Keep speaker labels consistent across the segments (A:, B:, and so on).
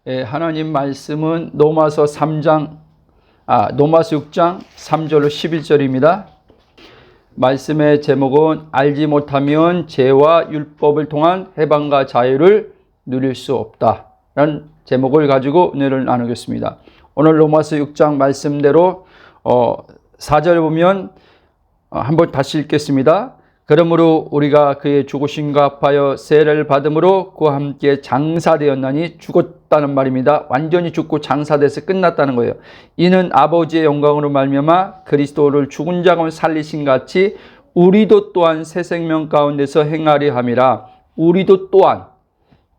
A: 하나님 말씀은 로마서 6장 3절로 11절입니다. 말씀의 제목은 알지 못하면 죄와 율법을 통한 해방과 자유를 누릴 수 없다 라는 제목을 가지고 은혜를 나누겠습니다. 오늘 로마서 6장 말씀대로 4절 보면 한번 다시 읽겠습니다. 그러므로 우리가 그의 죽으심과 합하여 세례를 받음으로 그와 함께 장사되었나니, 죽었다는 말입니다. 완전히 죽고 장사돼서 끝났다는 거예요. 이는 아버지의 영광으로 말미암아 그리스도를 죽은 자 가운데 살리신 같이 우리도 또한 새 생명 가운데서 행하리 함이라. 우리도 또한,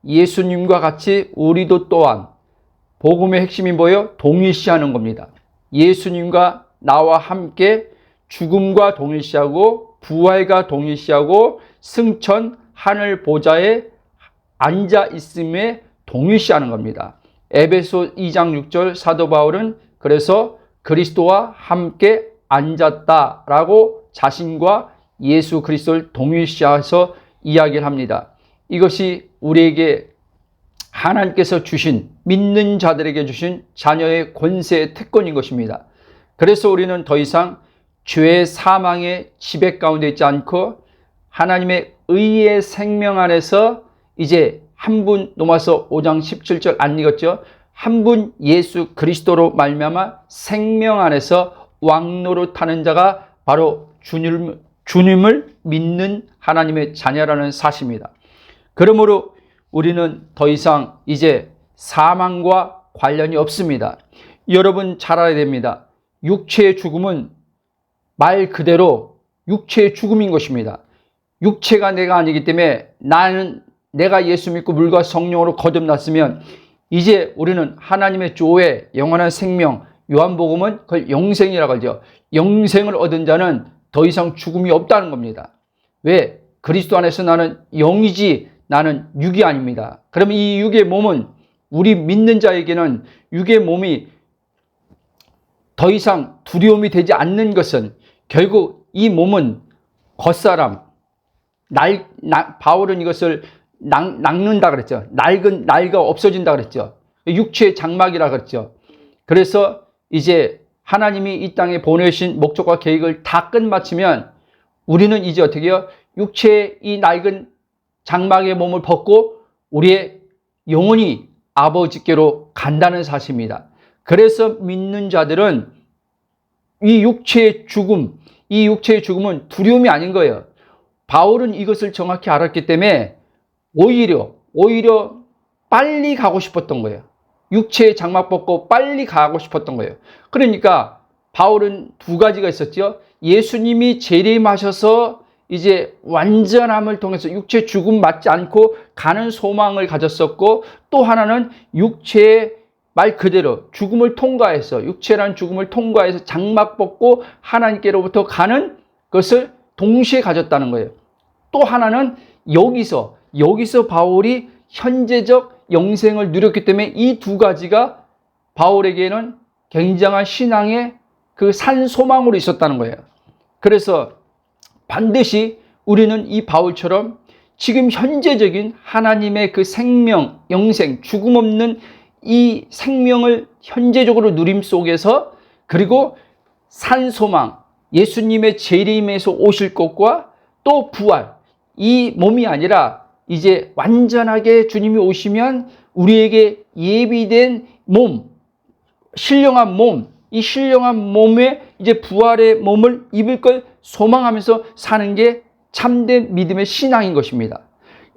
A: 예수님과 같이 우리도 또한, 복음의 핵심이 뭐예요? 동일시하는 겁니다. 예수님과 나와 함께 죽음과 동일시하고 부활과 동일시하고 승천 하늘 보좌에 앉아 있음에 동일시하는 겁니다. 에베소 2장 6절 사도 바울은 그래서 그리스도와 함께 앉았다라고 자신과 예수 그리스도를 동일시해서 이야기를 합니다. 이것이 우리에게 하나님께서 주신, 믿는 자들에게 주신 자녀의 권세의 특권인 것입니다. 그래서 우리는 더 이상 죄의 사망의 지배 가운데 있지 않고 하나님의 의의 생명 안에서 이제 한 분, 로마서 5장 17절 안 읽었죠? 한 분 예수 그리스도로 말미암아 생명 안에서 왕노릇하는 자가 바로 주님을 믿는 하나님의 자녀라는 사실입니다. 그러므로 우리는 더 이상 이제 사망과 관련이 없습니다. 여러분 잘 알아야 됩니다. 육체의 죽음은 말 그대로 육체의 죽음인 것입니다. 육체가 내가 아니기 때문에 내가 예수 믿고 물과 성령으로 거듭났으면 이제 우리는 하나님의 조에 영원한 생명, 요한복음은 그걸 영생이라고 하죠. 영생을 얻은 자는 더 이상 죽음이 없다는 겁니다. 왜? 그리스도 안에서 나는 영이지 나는 육이 아닙니다. 그러면 이 육의 몸은, 우리 믿는 자에게는 육의 몸이 더 이상 두려움이 되지 않는 것은 결국 이 몸은 겉사람, 바울은 이것을 낡는다 그랬죠. 낡아 없어진다 그랬죠. 육체의 장막이라 그랬죠. 그래서 이제 하나님이 이 땅에 보내신 목적과 계획을 다 끝마치면 우리는 이제 어떻게 해요? 육체의 이 낡은 장막의 몸을 벗고 우리의 영혼이 아버지께로 간다는 사실입니다. 그래서 믿는 자들은 이 육체의 죽음은 두려움이 아닌 거예요. 바울은 이것을 정확히 알았기 때문에 오히려 빨리 가고 싶었던 거예요. 육체의 장막 벗고 빨리 가고 싶었던 거예요. 그러니까 바울은 두 가지가 있었죠. 예수님이 재림하셔서 이제 완전함을 통해서 육체의 죽음 맞지 않고 가는 소망을 가졌었고, 또 하나는 육체의 말 그대로 죽음을 통과해서, 육체란 죽음을 통과해서 장막 벗고 하나님께로부터 가는 것을 동시에 가졌다는 거예요. 또 하나는 여기서 바울이 현재적 영생을 누렸기 때문에 이 두 가지가 바울에게는 굉장한 신앙의 그 산 소망으로 있었다는 거예요. 그래서 반드시 우리는 이 바울처럼 지금 현재적인 하나님의 그 생명, 영생, 죽음 없는 이 생명을 현재적으로 누림 속에서, 그리고 산 소망, 예수님의 재림에서 오실 것과 또 부활, 이 몸이 아니라 이제 완전하게 주님이 오시면 우리에게 예비된 몸, 신령한 몸, 이 신령한 몸에 이제 부활의 몸을 입을 걸 소망하면서 사는 게 참된 믿음의 신앙인 것입니다.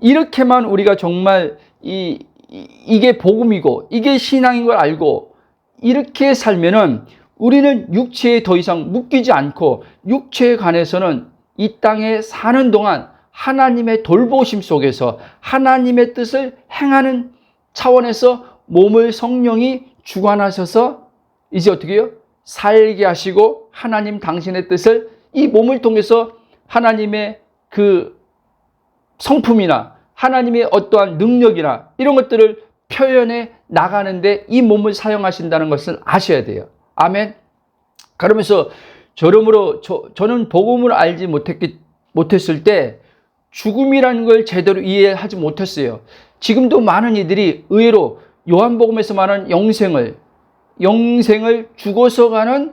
A: 이렇게만 우리가 정말 이게 복음이고 이게 신앙인 걸 알고 이렇게 살면은 우리는 육체에 더 이상 묶이지 않고, 육체에 관해서는 이 땅에 사는 동안 하나님의 돌보심 속에서 하나님의 뜻을 행하는 차원에서 몸을 성령이 주관하셔서 이제 어떻게 해요? 살게 하시고 하나님 당신의 뜻을 이 몸을 통해서 하나님의 그 성품이나 하나님의 어떠한 능력이나 이런 것들을 표현해 나가는데 이 몸을 사용하신다는 것을 아셔야 돼요. 아멘. 그러면서 저는 복음을 알지 못했을 때 죽음이라는 걸 제대로 이해하지 못했어요. 지금도 많은 이들이 의외로 요한복음에서 말하는 영생을 죽어서 가는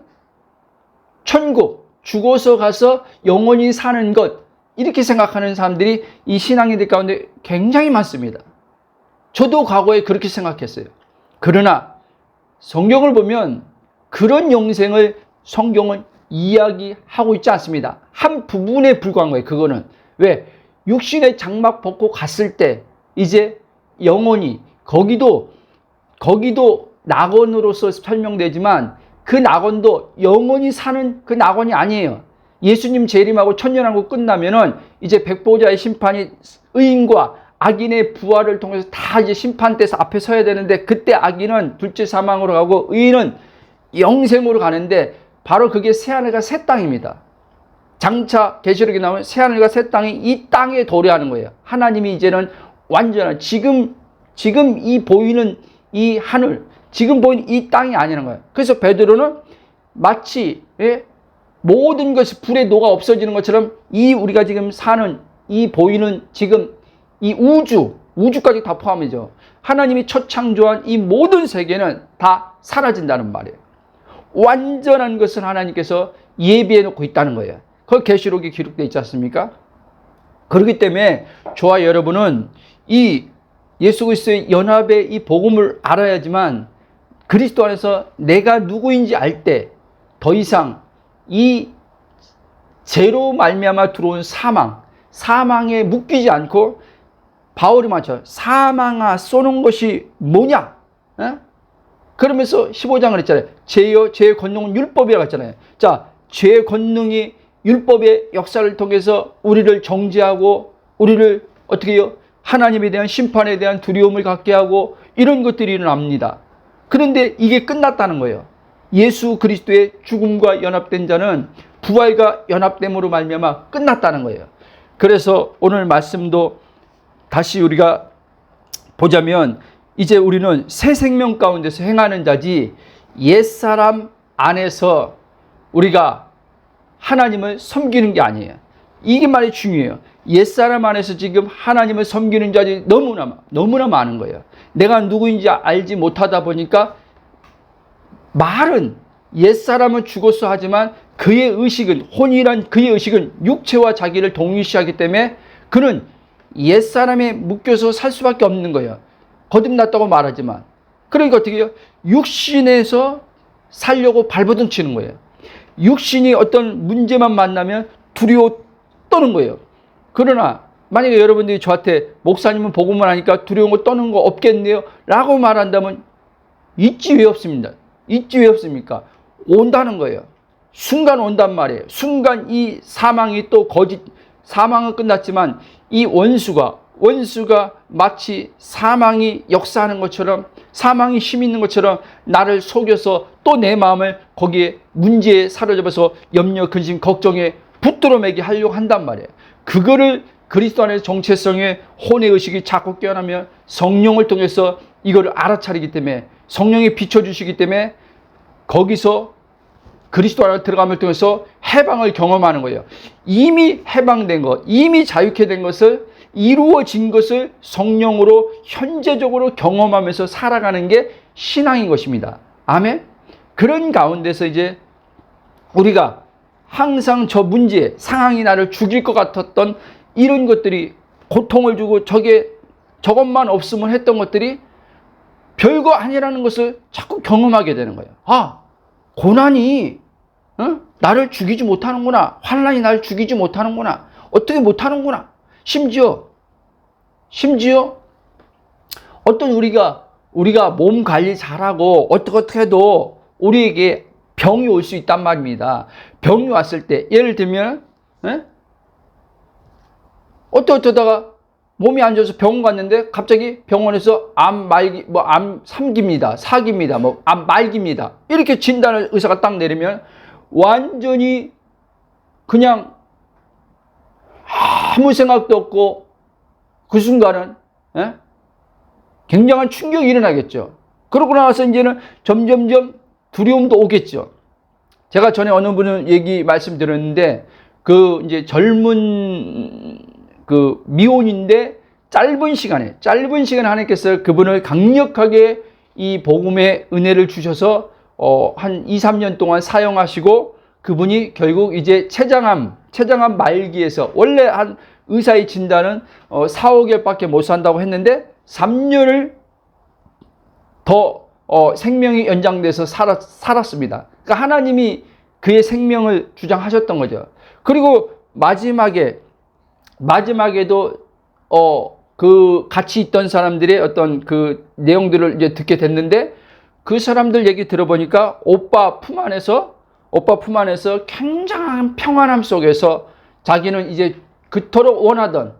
A: 천국, 죽어서 가서 영원히 사는 것, 이렇게 생각하는 사람들이 이 신앙인들 가운데 굉장히 많습니다. 저도 과거에 그렇게 생각했어요. 그러나 성경을 보면 그런 영생을 성경은 이야기하고 있지 않습니다. 한 부분에 불과한 거예요. 그거는 왜? 육신의 장막 벗고 갔을 때 이제 영원히 거기도 낙원으로서 설명되지만 그 낙원도 영원히 사는 그 낙원이 아니에요. 예수님 재림하고 천년왕국 끝나면은 이제 백보자의 심판이 의인과 악인의 부활을 통해서 다 이제 심판대에서 앞에 서야 되는데, 그때 악인은 둘째 사망으로 가고 의인은 영생으로 가는데, 바로 그게 새하늘과 새 땅입니다. 장차 계시록에 나오면 새하늘과 새 땅이 이 땅에 도래하는 거예요. 하나님이 이제는 완전한 지금 이 보이는 이 하늘, 지금 보이는 이 땅이 아니라는 거예요. 그래서 베드로는 마치 모든 것이 불에 녹아 없어지는 것처럼 이 우리가 지금 사는 이 보이는 지금 이 우주까지 다 포함이죠. 하나님이 첫 창조한 이 모든 세계는 다 사라진다는 말이에요. 완전한 것을 하나님께서 예비해 놓고 있다는 거예요. 그 계시록에 기록되어 있지 않습니까? 그렇기 때문에 저와 여러분은 이 예수 그리스도의 연합의 이 복음을 알아야지만 그리스도 안에서 내가 누구인지 알 때 더 이상 이 죄로 말미암아 들어온 사망에 묶이지 않고, 바울이 말하죠. 사망아 쏘는 것이 뭐냐? 그러면서 15장을 했잖아요. 죄의 권능은 율법이라고 했잖아요. 자, 죄의 권능이 율법의 역사를 통해서 우리를 정죄하고 우리를 어떻게 해요? 하나님에 대한 심판에 대한 두려움을 갖게 하고 이런 것들이 일어납니다. 그런데 이게 끝났다는 거예요. 예수 그리스도의 죽음과 연합된 자는 부활과 연합됨으로 말미암아 끝났다는 거예요. 그래서 오늘 말씀도 다시 우리가 보자면 이제 우리는 새 생명 가운데서 행하는 자지 옛사람 안에서 우리가 하나님을 섬기는 게 아니에요. 이게 말이 중요해요. 옛사람 안에서 지금 하나님을 섬기는 자들이 너무나 많은 거예요. 내가 누구인지 알지 못하다 보니까 말은 옛사람은 죽었어 하지만 그의 의식은, 혼이란 그의 의식은 육체와 자기를 동일시하기 때문에 그는 옛사람에 묶여서 살 수밖에 없는 거예요. 거듭났다고 말하지만. 그러니까 어떻게 해요? 육신에서 살려고 발버둥 치는 거예요. 육신이 어떤 문제만 만나면 두려워 떠는 거예요. 그러나 만약에 여러분들이 저한테 목사님은 복음을 하니까 두려운 거 떠는 거 없겠네요 라고 말한다면 있지 왜 없습니다. 있지 왜 없습니까? 온다는 거예요. 순간 온단 말이에요. 순간 이 사망이 또 사망은 끝났지만 이 원수가 마치 사망이 역사하는 것처럼, 사망이 힘 있는 것처럼 나를 속여서 또 내 마음을 거기에 문제에 사로잡아서 염려, 근심, 걱정에 붙들어 매게 하려고 한단 말이에요. 그거를 그리스도 안에서 정체성의 혼의 의식이 자꾸 깨어나면 성령을 통해서 이거를 알아차리기 때문에, 성령이 비춰주시기 때문에 거기서 그리스도 안에 들어감을 통해서 해방을 경험하는 거예요. 이미 해방된 것, 이미 자유케 된 것을, 이루어진 것을 성령으로 현재적으로 경험하면서 살아가는 게 신앙인 것입니다. 아멘? 그런 가운데서 이제 우리가 항상 저 문제, 상황이 나를 죽일 것 같았던 이런 것들이 고통을 주고 저것만 없으면 했던 것들이 별거 아니라는 것을 자꾸 경험하게 되는 거예요. 아, 고난이 나를 죽이지 못하는구나. 환난이 나를 죽이지 못하는구나. 어떻게 못하는구나. 심지어 어떤 우리가 몸 관리 잘하고 어떻게 해도 우리에게 병이 올 수 있단 말입니다. 병이 왔을 때 예를 들면 어쩌다가 몸이 안 좋아서 병원 갔는데 갑자기 병원에서 암 3기입니다. 4기입니다. 암 말기입니다. 이렇게 진단을 의사가 딱 내리면 완전히 그냥 아무 생각도 없고 그 순간은 굉장한 충격이 일어나겠죠. 그러고 나서 이제는 점점점 두려움도 오겠죠. 제가 전에 어느 분은 말씀드렸는데, 이제 젊은 미혼인데 짧은 시간에 하나님께서 그분을 강력하게 이 복음의 은혜를 주셔서 한 2, 3년 동안 사용하시고, 그분이 결국 이제 췌장암 말기에서, 원래 한 의사의 진단은 4, 5개월밖에 못 산다고 했는데 3년을 더 생명이 연장돼서 살았습니다. 그러니까 하나님이 그의 생명을 주장하셨던 거죠. 그리고 마지막에도 그 같이 있던 사람들의 어떤 그 내용들을 이제 듣게 됐는데, 그 사람들 얘기 들어보니까 오빠 품 안에서 굉장한 평안함 속에서 자기는 이제 그토록 원하던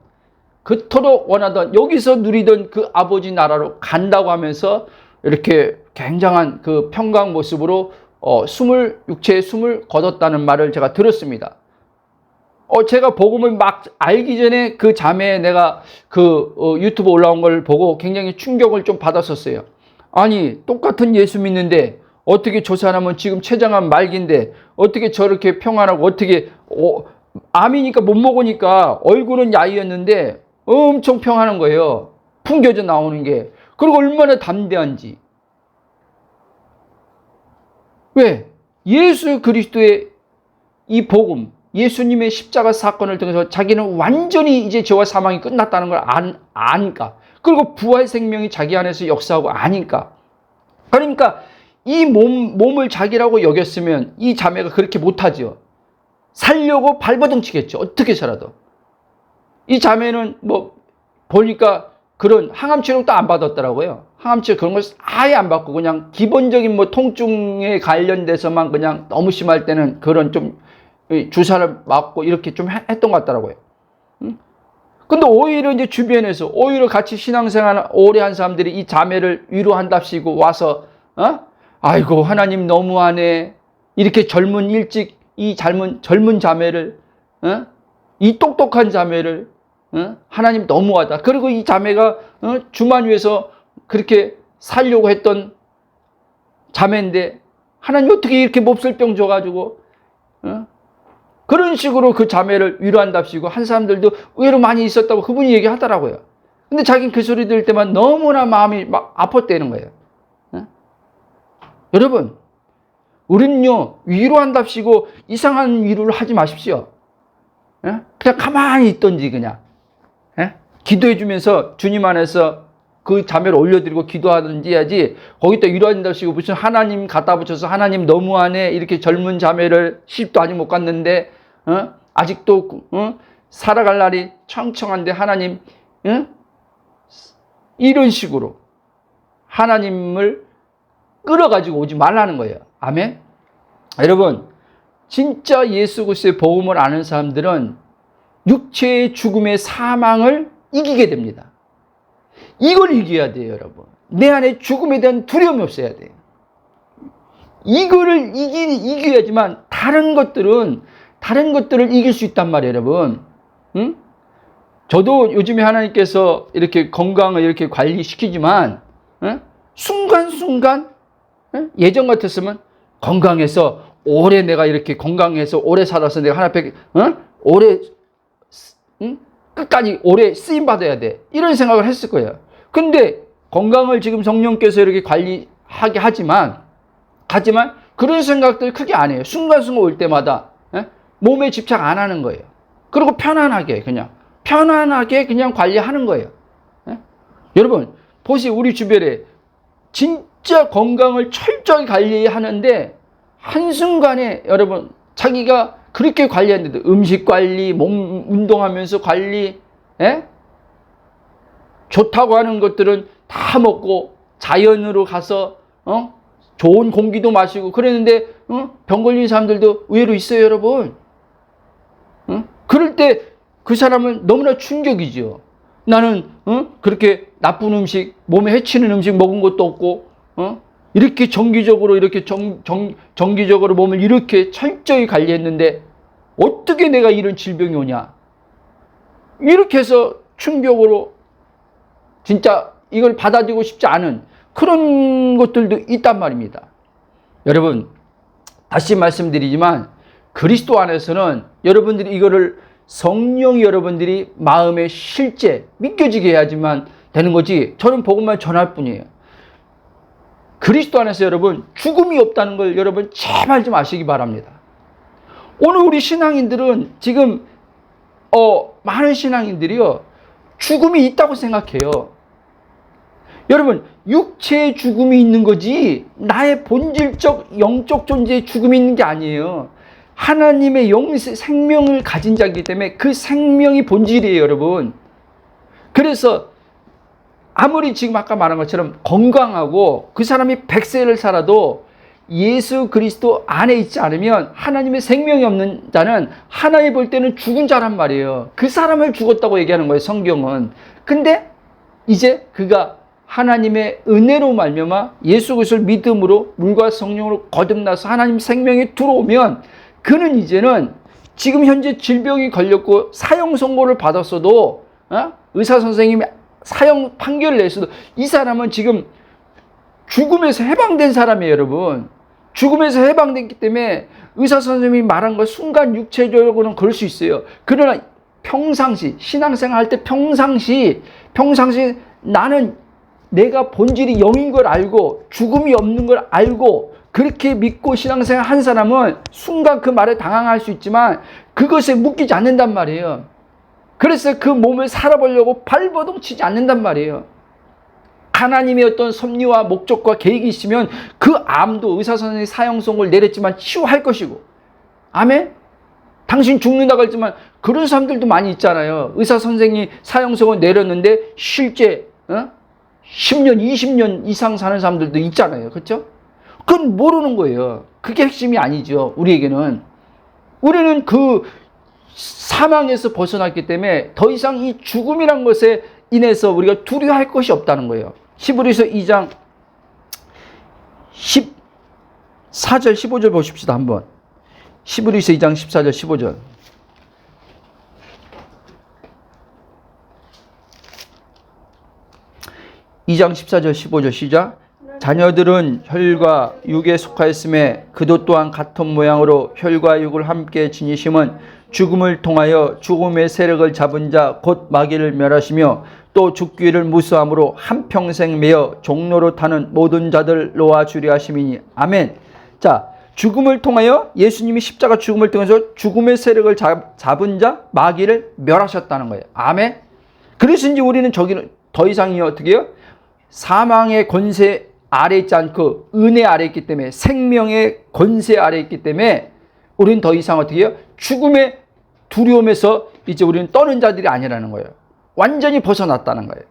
A: 여기서 누리던 그 아버지 나라로 간다고 하면서 이렇게 굉장한 그 평강 모습으로 육체의 숨을 거뒀다는 말을 제가 들었습니다. 제가 복음을 막 알기 전에 그 자매에 내가 유튜브 올라온 걸 보고 굉장히 충격을 좀 받았었어요. 아니, 똑같은 예수 믿는데 어떻게 저 사람은 지금 췌장암 말기인데 어떻게 저렇게 평안하고, 어떻게 암이니까 못 먹으니까 얼굴은 야위였는데 엄청 평안한 거예요. 풍겨져 나오는 게. 그리고 얼마나 담대한지. 왜? 예수 그리스도의 이 복음, 예수님의 십자가 사건을 통해서 자기는 완전히 이제 죄와 사망이 끝났다는 걸 아니까. 그리고 부활 생명이 자기 안에서 역사하고 아니까. 그러니까 이 몸을 자기라고 여겼으면 이 자매가 그렇게 못하죠. 살려고 발버둥 치겠죠. 어떻게 살아도. 이 자매는 뭐 보니까 그런 항암 치료도 안 받았더라고요. 항암 치료 그런 걸 아예 안 받고 그냥 기본적인 뭐 통증에 관련돼서만 그냥 너무 심할 때는 그런 좀 주사를 맞고 이렇게 좀 했던 것 같더라고요. 근데 오히려 이제 주변에서 오히려 같이 신앙생활 오래 한 사람들이 이 자매를 위로한답시고 와서 아이고 하나님 너무하네. 이렇게 일찍 이 젊은 자매를 이 똑똑한 자매를 하나님 너무하다. 그리고 이 자매가 주만 위해서 그렇게 살려고 했던 자매인데 하나님 어떻게 이렇게 몹쓸병 줘가지고 그런 식으로 그 자매를 위로한답시고 한 사람들도 의외로 많이 있었다고 그분이 얘기하더라고요. 근데 자기는 그 소리 들을 때만 너무나 마음이 막 아팠다는 거예요. 여러분, 우린요 위로한답시고 이상한 위로를 하지 마십시오. 그냥 가만히 있던지 그냥 기도해 주면서 주님 안에서 그 자매를 올려드리고 기도하든지 해야지, 거기다 위로한답시고 무슨 하나님 갖다 붙여서 하나님 너무하네, 이렇게 젊은 자매를 시집도 아직 못 갔는데 아직도 살아갈 날이 청청한데 하나님 이런 식으로 하나님을 끌어가지고 오지 말라는 거예요. 아멘. 여러분, 진짜 예수 그리스도의 복음을 아는 사람들은 육체의 죽음의 사망을 이기게 됩니다. 이걸 이겨야 돼요, 여러분. 내 안에 죽음에 대한 두려움이 없어야 돼요. 이거를 이겨야지만 다른 것들을 이길 수 있단 말이에요, 여러분. 저도 요즘에 하나님께서 이렇게 건강을 이렇게 관리시키지만 순간순간 예전 같았으면 건강해서 오래 내가 이렇게 건강해서 오래 살아서 내가 하나님 앞에 오래 끝까지 오래 쓰임 받아야 돼, 이런 생각을 했을 거예요. 근데 건강을 지금 성령께서 이렇게 관리하게 하지만 그런 생각들 크게 안 해요. 순간순간 올 때마다 몸에 집착 안 하는 거예요. 그리고 편안하게 그냥 관리하는 거예요. 여러분 보세요. 우리 주변에 진짜 건강을 철저히 관리하는데 한순간에 여러분 자기가 그렇게 관리하는데도 음식 관리, 몸 운동하면서 관리, 좋다고 하는 것들은 다 먹고 자연으로 가서 좋은 공기도 마시고 그랬는데 병 걸린 사람들도 의외로 있어요, 여러분. 그럴 때 그 사람은 너무나 충격이죠. 나는 그렇게 나쁜 음식, 몸에 해치는 음식 먹은 것도 없고 이렇게 정기적으로 몸을 이렇게 철저히 관리했는데 어떻게 내가 이런 질병이 오냐. 이렇게 해서 충격으로 진짜 이걸 받아들이고 싶지 않은 그런 것들도 있단 말입니다. 여러분 다시 말씀드리지만 그리스도 안에서는 여러분들이 이거를 성령이 여러분들이 마음의 실제 믿겨지게 해야지만 되는 거지. 저는 복음만 전할 뿐이에요. 그리스도 안에서 여러분 죽음이 없다는 걸 여러분 제발 좀 아시기 바랍니다. 오늘 우리 신앙인들은 지금 많은 신앙인들이요 죽음이 있다고 생각해요. 여러분 육체의 죽음이 있는 거지 나의 본질적 영적 존재의 죽음이 있는 게 아니에요. 하나님의 생명을 가진 자이기 때문에 그 생명이 본질이에요, 여러분. 그래서 아무리 지금 아까 말한 것처럼 건강하고 그 사람이 100세를 살아도 예수 그리스도 안에 있지 않으면 하나님의 생명이 없는 자는 하나님 볼 때는 죽은 자란 말이에요. 그 사람을 죽었다고 얘기하는 거예요, 성경은. 근데 이제 그가 하나님의 은혜로 말미암아 예수 그리스도를 믿음으로 물과 성령으로 거듭나서 하나님 생명이 들어오면 그는 이제는 지금 현재 질병이 걸렸고 사형 선고를 받았어도 의사 선생님이 사형 판결을 냈어도 이 사람은 지금 죽음에서 해방된 사람이에요, 여러분. 죽음에서 해방됐기 때문에 의사 선생님이 말한 걸 순간 육체적으로는 그럴 수 있어요. 그러나 평상시 신앙생활 할 때 평상시 나는 내가 본질이 영인 걸 알고 죽음이 없는 걸 알고 그렇게 믿고 신앙생활 한 사람은 순간 그 말에 당황할 수 있지만 그것에 묶이지 않는단 말이에요. 그래서 그 몸을 살아보려고 발버둥 치지 않는단 말이에요. 하나님의 어떤 섭리와 목적과 계획이 있으면 그 암도 의사 선생님이 사형 선고를 내렸지만 치유할 것이고, 아멘? 당신 죽는다고 했지만 그런 사람들도 많이 있잖아요. 의사 선생님이 사형 선고를 내렸는데 실제 10년, 20년 이상 사는 사람들도 있잖아요. 그렇죠? 그건 모르는 거예요. 그게 핵심이 아니죠. 우리에게는. 우리는 그 사망에서 벗어났기 때문에 더 이상 이 죽음이란 것에 인해서 우리가 두려워할 것이 없다는 거예요. 히브리서 2장 14절 15절 보십시다. 한번. 히브리서 2장 14절 15절. (2장 14절 15절) 시작. 자녀들은 혈과 육에 속하였음에 그도 또한 같은 모양으로 혈과 육을 함께 지니심은 죽음을 통하여 죽음의 세력을 잡은 자 곧 마귀를 멸하시며 또 죽기를 무수함으로 한평생 매어 종로로 타는 모든 자들 놓아주려 하심이니. 아멘. 자, 죽음을 통하여 예수님이 십자가 죽음을 통해서 죽음의 세력을 잡은 자 마귀를 멸하셨다는 거예요. 아멘. 그래서 이제 우리는 저기는 더 이상이 어떻게 해요? 사망의 권세 아래 있지 않고 은혜 아래 있기 때문에, 생명의 권세 아래 있기 때문에 우리는 더 이상 어떻게 해요? 죽음의 두려움에서 이제 우리는 떠는 자들이 아니라는 거예요. 완전히 벗어났다는 거예요.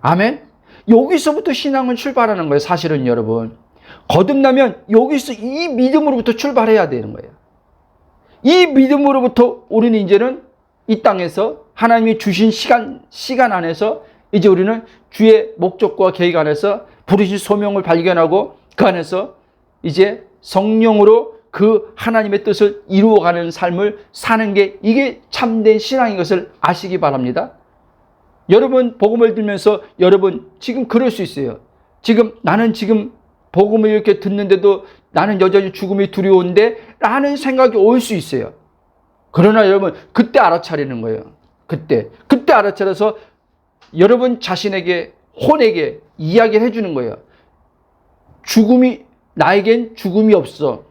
A: 아멘. 여기서부터 신앙은 출발하는 거예요. 사실은 여러분, 거듭나면 여기서 이 믿음으로부터 출발해야 되는 거예요. 이 믿음으로부터 우리는 이제는 이 땅에서 하나님이 주신 시간 안에서 이제 우리는 주의 목적과 계획 안에서 부르신 소명을 발견하고 그 안에서 이제 성령으로 그 하나님의 뜻을 이루어가는 삶을 사는 게 이게 참된 신앙인 것을 아시기 바랍니다. 여러분 복음을 들면서 여러분 지금 그럴 수 있어요. 나는 지금 복음을 이렇게 듣는데도 나는 여전히 죽음이 두려운데 라는 생각이 올 수 있어요. 그러나 여러분 그때 알아차리는 거예요. 그때 알아차려서 여러분 자신에게 혼에게 이야기를 해주는 거예요. 나에겐 죽음이 없어.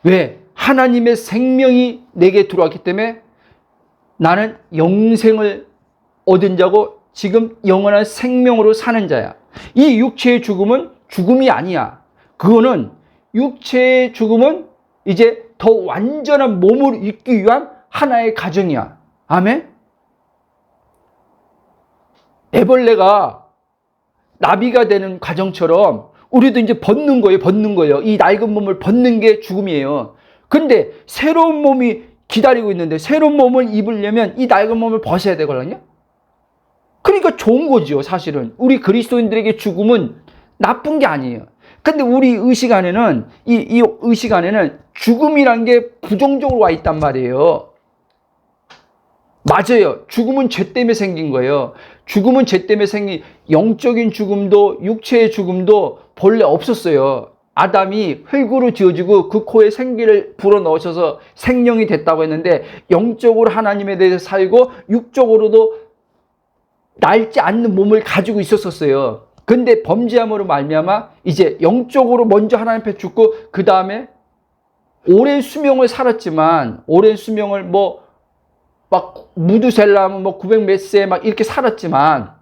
A: 왜? 하나님의 생명이 내게 들어왔기 때문에 나는 영생을 얻은 자고 지금 영원한 생명으로 사는 자야. 이 육체의 죽음은 죽음이 아니야. 그거는 육체의 죽음은 이제 더 완전한 몸을 입기 위한 하나의 가정이야. 아멘? 애벌레가 나비가 되는 과정처럼 우리도 이제 벗는 거예요. 이 낡은 몸을 벗는 게 죽음이에요. 근데 새로운 몸이 기다리고 있는데 새로운 몸을 입으려면 이 낡은 몸을 벗어야 되거든요. 그러니까 좋은 거죠, 사실은. 우리 그리스도인들에게 죽음은 나쁜 게 아니에요. 근데 우리 의식 안에는 이 의식 안에는 죽음이란 게 부정적으로 와 있단 말이에요. 맞아요. 죽음은 죄 때문에 생긴 거예요. 죽음은 죄 때문에 생긴, 영적인 죽음도 육체의 죽음도 본래 없었어요. 아담이 흙으로 지어지고 그 코에 생기를 불어넣으셔서 생명이 됐다고 했는데 영적으로 하나님에 대해서 살고 육적으로도 낡지 않는 몸을 가지고 있었어요. 근데 범죄함으로 말미암아 이제 영적으로 먼저 하나님 앞에 죽고 그 다음에 오랜 수명을 살았지만 오랜 수명을 막 무두셀라면 900 몇 세 막 이렇게 살았지만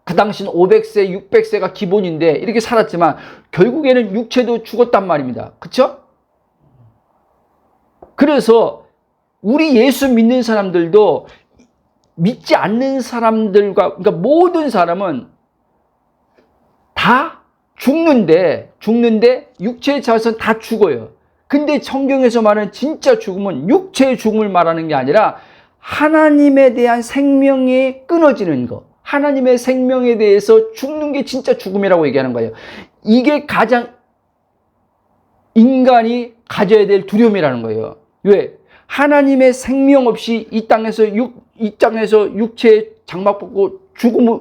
A: 그 당시는 500세, 600세가 기본인데 이렇게 살았지만 결국에는 육체도 죽었단 말입니다. 그쵸? 그래서 우리 예수 믿는 사람들도 믿지 않는 사람들과 그러니까 모든 사람은 다 죽는데 육체의 자선 다 죽어요. 근데 성경에서 말하는 진짜 죽음은 육체의 죽음을 말하는 게 아니라 하나님에 대한 생명이 끊어지는 거. 하나님의 생명에 대해서 죽는 게 진짜 죽음이라고 얘기하는 거예요. 이게 가장 인간이 가져야 될 두려움이라는 거예요. 왜? 하나님의 생명 없이 이 땅에서 육체의 장막 벗고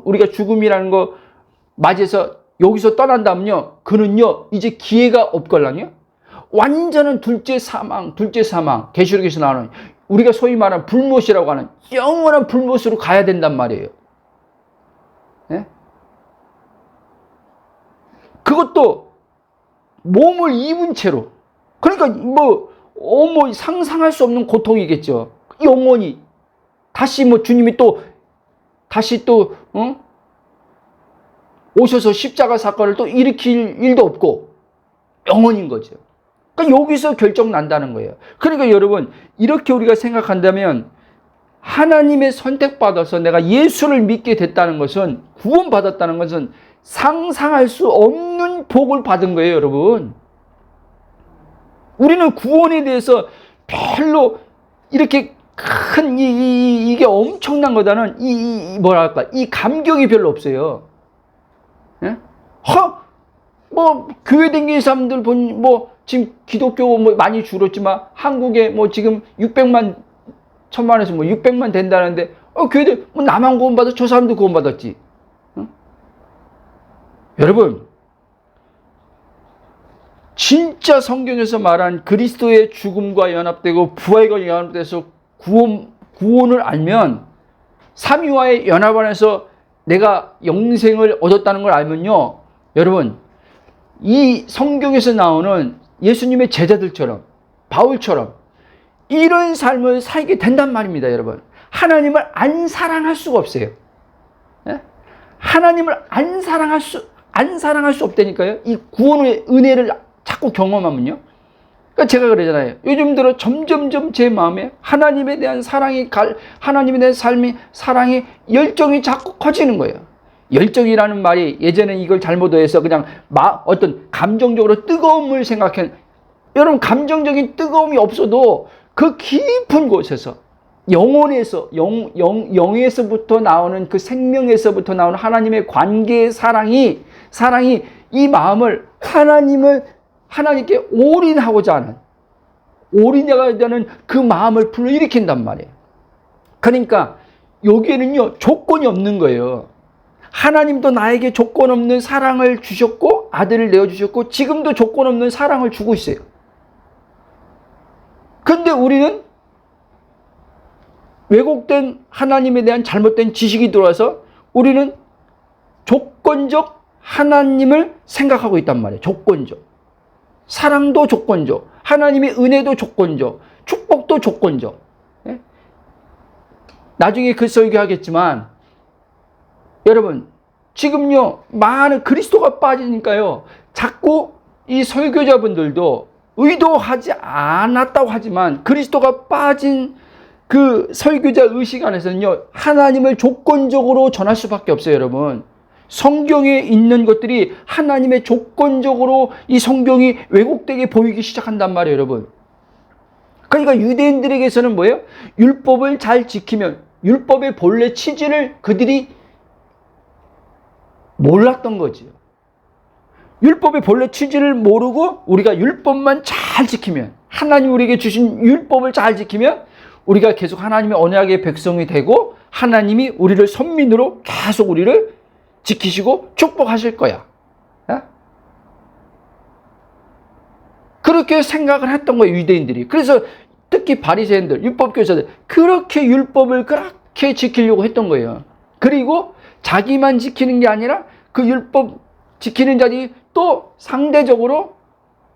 A: 우리가 죽음이라는 거 맞이해서 여기서 떠난다면요, 그는요 이제 기회가 없걸랑요. 완전한 둘째 사망. 계시록에서 나오는 우리가 소위 말하는 불못이라고 하는 영원한 불못으로 가야 된단 말이에요. 네? 그것도 몸을 입은 채로. 그러니까 상상할 수 없는 고통이겠죠. 영원히 다시 주님이 다시 오셔서 십자가 사건을 또 일으킬 일도 없고 영원인 거죠. 그러니까 여기서 결정 난다는 거예요. 그러니까 여러분 이렇게 우리가 생각한다면 하나님의 선택받아서 내가 예수를 믿게 됐다는 것은 구원받았다는 것은 상상할 수 없는 복을 받은 거예요, 여러분. 우리는 구원에 대해서 별로 이렇게 큰 이게 엄청난 거다는 이 감격이 별로 없어요. 예? 교회 다니는 사람들 지금 기독교 많이 줄었지만 한국에 지금 600만 1000만에서 600만 된다는데 교회들 나만 구원받아 저 사람도 구원받았지. 여러분 진짜 성경에서 말한 그리스도의 죽음과 연합되고 부활과 연합돼서 구원을 알면 삼위와의 연합 안에서 내가 영생을 얻었다는 걸 알면요, 여러분 이 성경에서 나오는 예수님의 제자들처럼 바울처럼 이런 삶을 살게 된단 말입니다. 여러분 하나님을 안 사랑할 수가 없어요. 예? 하나님을 안 사랑할 수 없다니까요. 이 구원의 은혜를 자꾸 경험하면요. 그러니까 제가 그러잖아요. 요즘 들어 점점점 제 마음에 하나님에 대한 하나님에 대한 사랑이 열정이 자꾸 커지는 거예요. 열정이라는 말이 예전에 이걸 잘못 오해해서 그냥 어떤 감정적으로 뜨거움을 생각해. 여러분 감정적인 뜨거움이 없어도 그 깊은 곳에서 영에서부터 나오는 그 생명에서부터 나오는 하나님의 관계의 사랑이 이 마음을 하나님께 올인하고자 하는 그 마음을 불러일으킨단 말이에요. 그러니까 여기에는요 조건이 없는 거예요. 하나님도 나에게 조건 없는 사랑을 주셨고 아들을 내어주셨고 지금도 조건 없는 사랑을 주고 있어요. 근데 우리는 왜곡된 하나님에 대한 잘못된 지식이 들어와서 우리는 조건적 하나님을 생각하고 있단 말이에요. 조건적. 사랑도 조건적. 하나님의 은혜도 조건적. 축복도 조건적. 예? 나중에 그 설교하겠지만 여러분 지금요 많은 그리스도가 빠지니까요 자꾸 이 설교자분들도 의도하지 않았다고 하지만 그리스도가 빠진 그 설교자 의식 안에서는요 하나님을 조건적으로 전할 수밖에 없어요. 여러분 성경에 있는 것들이 하나님의 조건적으로 이 성경이 왜곡되게 보이기 시작한단 말이에요. 여러분 그러니까 유대인들에게서는 뭐예요? 율법을 잘 지키면 율법의 본래 취지를 그들이 몰랐던 거지요. 율법의 본래 취지를 모르고 우리가 율법만 잘 지키면 하나님 우리에게 주신 율법을 잘 지키면 우리가 계속 하나님의 언약의 백성이 되고 하나님이 우리를 선민으로 계속 우리를 지키시고 축복하실 거야. 그렇게 생각을 했던 거예요, 유대인들이. 그래서 특히 바리새인들, 율법교사들 그렇게 율법을 그렇게 지키려고 했던 거예요. 그리고 자기만 지키는 게 아니라 그 율법 지키는 자들이 또 상대적으로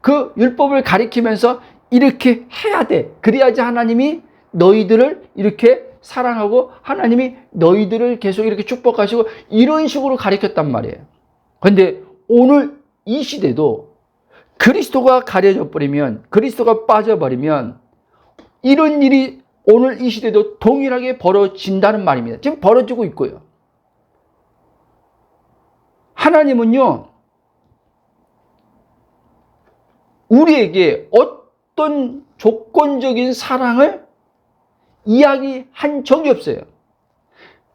A: 그 율법을 가리키면서 이렇게 해야 돼. 그래야지 하나님이 너희들을 이렇게 사랑하고 하나님이 너희들을 계속 이렇게 축복하시고 이런 식으로 가리켰단 말이에요. 그런데 오늘 이 시대도 그리스도가 가려져 버리면, 그리스도가 빠져버리면 이런 일이 오늘 이 시대도 동일하게 벌어진다는 말입니다. 지금 벌어지고 있고요. 하나님은요, 우리에게 어떤 조건적인 사랑을 이야기한 적이 없어요.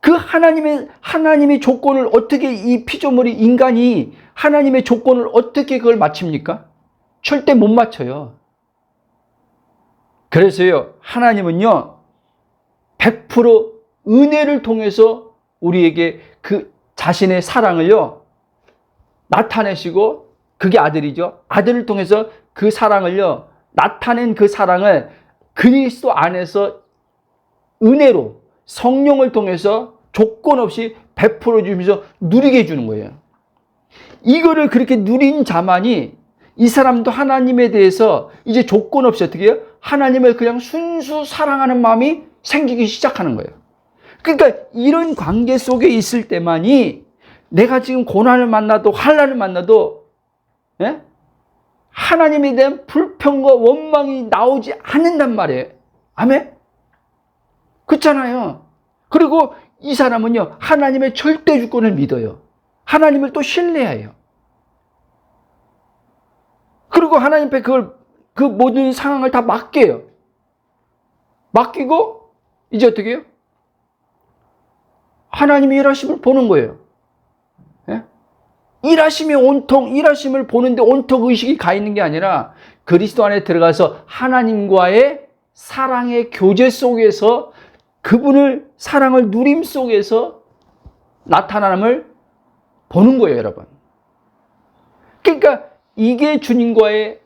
A: 그 하나님의 조건을 어떻게 이 피조물이 인간이 하나님의 조건을 어떻게 그걸 맞춥니까? 절대 못 맞춰요. 그래서요, 하나님은요, 100% 은혜를 통해서 우리에게 그 자신의 사랑을요, 나타내시고, 그게 아들이죠. 아들을 통해서 그 사랑을요, 나타낸 그 사랑을 그리스도 안에서 은혜로 성령을 통해서 조건 없이 베풀어 주면서 누리게 해주는 거예요. 이거를 그렇게 누린 자만이 이 사람도 하나님에 대해서 이제 조건 없이 어떻게 해요? 하나님을 그냥 순수 사랑하는 마음이 생기기 시작하는 거예요. 그러니까 이런 관계 속에 있을 때만이 내가 지금 고난을 만나도 환난을 만나도 하나님에 대한 불평과 원망이 나오지 않는단 말이에요. 아멘? 그렇잖아요. 그리고 이 사람은요, 하나님의 절대 주권을 믿어요. 하나님을 또 신뢰해요. 그리고 하나님 앞에 그 모든 상황을 다 맡겨요. 맡기고 이제 어떻게 해요? 하나님의 일하심을 보는 거예요. 일하심을 보는데 온통 의식이 가 있는 게 아니라 그리스도 안에 들어가서 하나님과의 사랑의 교제 속에서 그분을 사랑을 누림 속에서 나타남을 보는 거예요, 여러분. 그러니까 이게 주님과의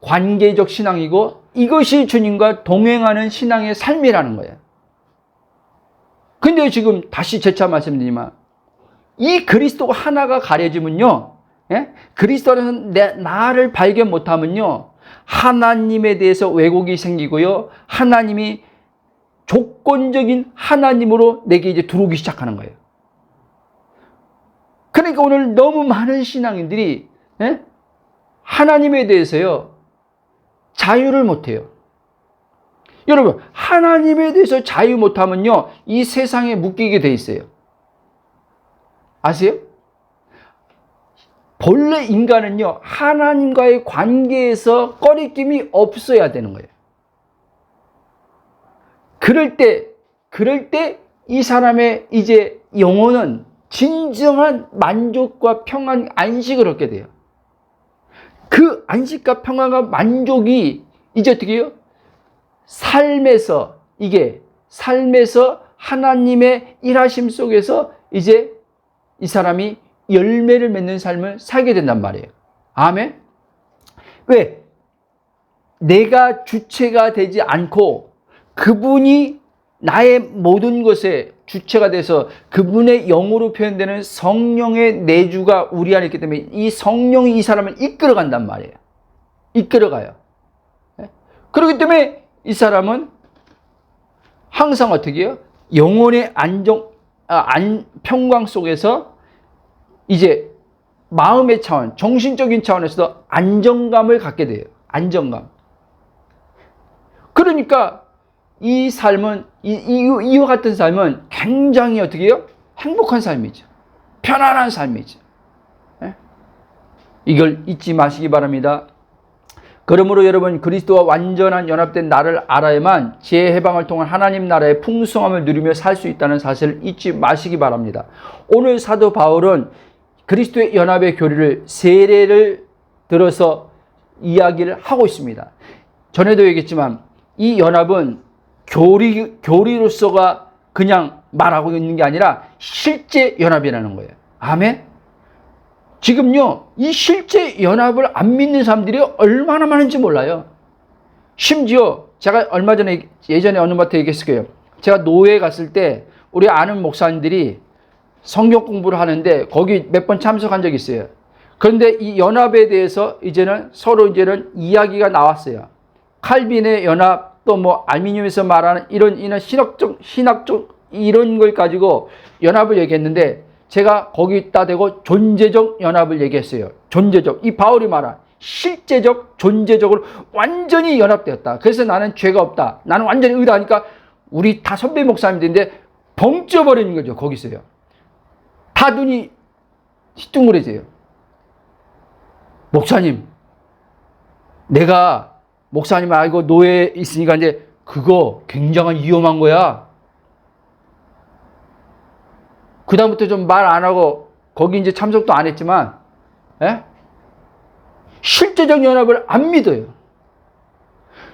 A: 관계적 신앙이고 이것이 주님과 동행하는 신앙의 삶이라는 거예요. 근데 지금 다시 재차 말씀드리지만 이 그리스도가 하나가 가려지면요, 그리스도 안에서 나를 발견 못하면요, 하나님에 대해서 왜곡이 생기고요, 하나님이 조건적인 하나님으로 내게 이제 들어오기 시작하는 거예요. 그러니까 오늘 너무 많은 신앙인들이 하나님에 대해서요, 자유를 못해요. 여러분, 하나님에 대해서 자유 못하면요, 이 세상에 묶이게 돼 있어요. 아세요? 본래 인간은요, 하나님과의 관계에서 꺼리낌이 없어야 되는 거예요. 그럴 때 이 사람의 이제 영혼은 진정한 만족과 평안, 안식을 얻게 돼요. 그 안식과 평안과 만족이 이제 어떻게 해요? 삶에서 하나님의 일하심 속에서 이제 이 사람이 열매를 맺는 삶을 살게 된단 말이에요. 아멘? 왜? 내가 주체가 되지 않고 그분이 나의 모든 것에 주체가 돼서 그분의 영으로 표현되는 성령의 내주가 우리 안에 있기 때문에 이 성령이 이 사람을 이끌어 간단 말이에요. 이끌어가요. 그렇기 때문에 이 사람은 항상 어떻게 해요? 영혼의 평강 속에서 이제 마음의 차원, 정신적인 차원에서도 안정감을 갖게 돼요. 안정감. 그러니까 이 삶은, 이와 같은 삶은 굉장히 어떻게 해요? 행복한 삶이죠. 편안한 삶이죠. 이걸 잊지 마시기 바랍니다. 그러므로 여러분, 그리스도와 완전한 연합된 나를 알아야만 제 해방을 통한 하나님 나라의 풍성함을 누리며 살 수 있다는 사실을 잊지 마시기 바랍니다. 오늘 사도 바울은 그리스도의 연합의 교리를 세례를 들어서 이야기를 하고 있습니다. 전에도 얘기했지만 이 연합은 교리로서가 그냥 말하고 있는 게 아니라 실제 연합이라는 거예요. 아멘? 지금요, 이 실제 연합을 안 믿는 사람들이 얼마나 많은지 몰라요. 심지어 제가 얼마 전에 예전에 어느 마트 얘기했을 거예요. 제가 노회에 갔을 때 우리 아는 목사님들이 성경 공부를 하는데 거기 몇 번 참석한 적이 있어요. 그런데 이 연합에 대해서 이제는 서로 이야기가 나왔어요. 칼빈의 연합, 또 뭐 알미늄에서 말하는 이런 신학적 이런 걸 가지고 연합을 얘기했는데, 제가 거기다 대고 존재적 연합을 얘기했어요. 존재적. 이 바울이 말한 실제적, 존재적으로 완전히 연합되었다. 그래서 나는 죄가 없다. 나는 완전히 의다하니까 우리 다 선배 목사님들인데 벙쪄버리는 거죠. 거기서요. 다 눈이 휘둥그레져요. 목사님, 내가 목사님 알고 노예에 있으니까 이제 그거 굉장한 위험한 거야. 그다음부터 좀 말 안 하고 거기 이제 참석도 안 했지만, 실제적 연합을 안 믿어요.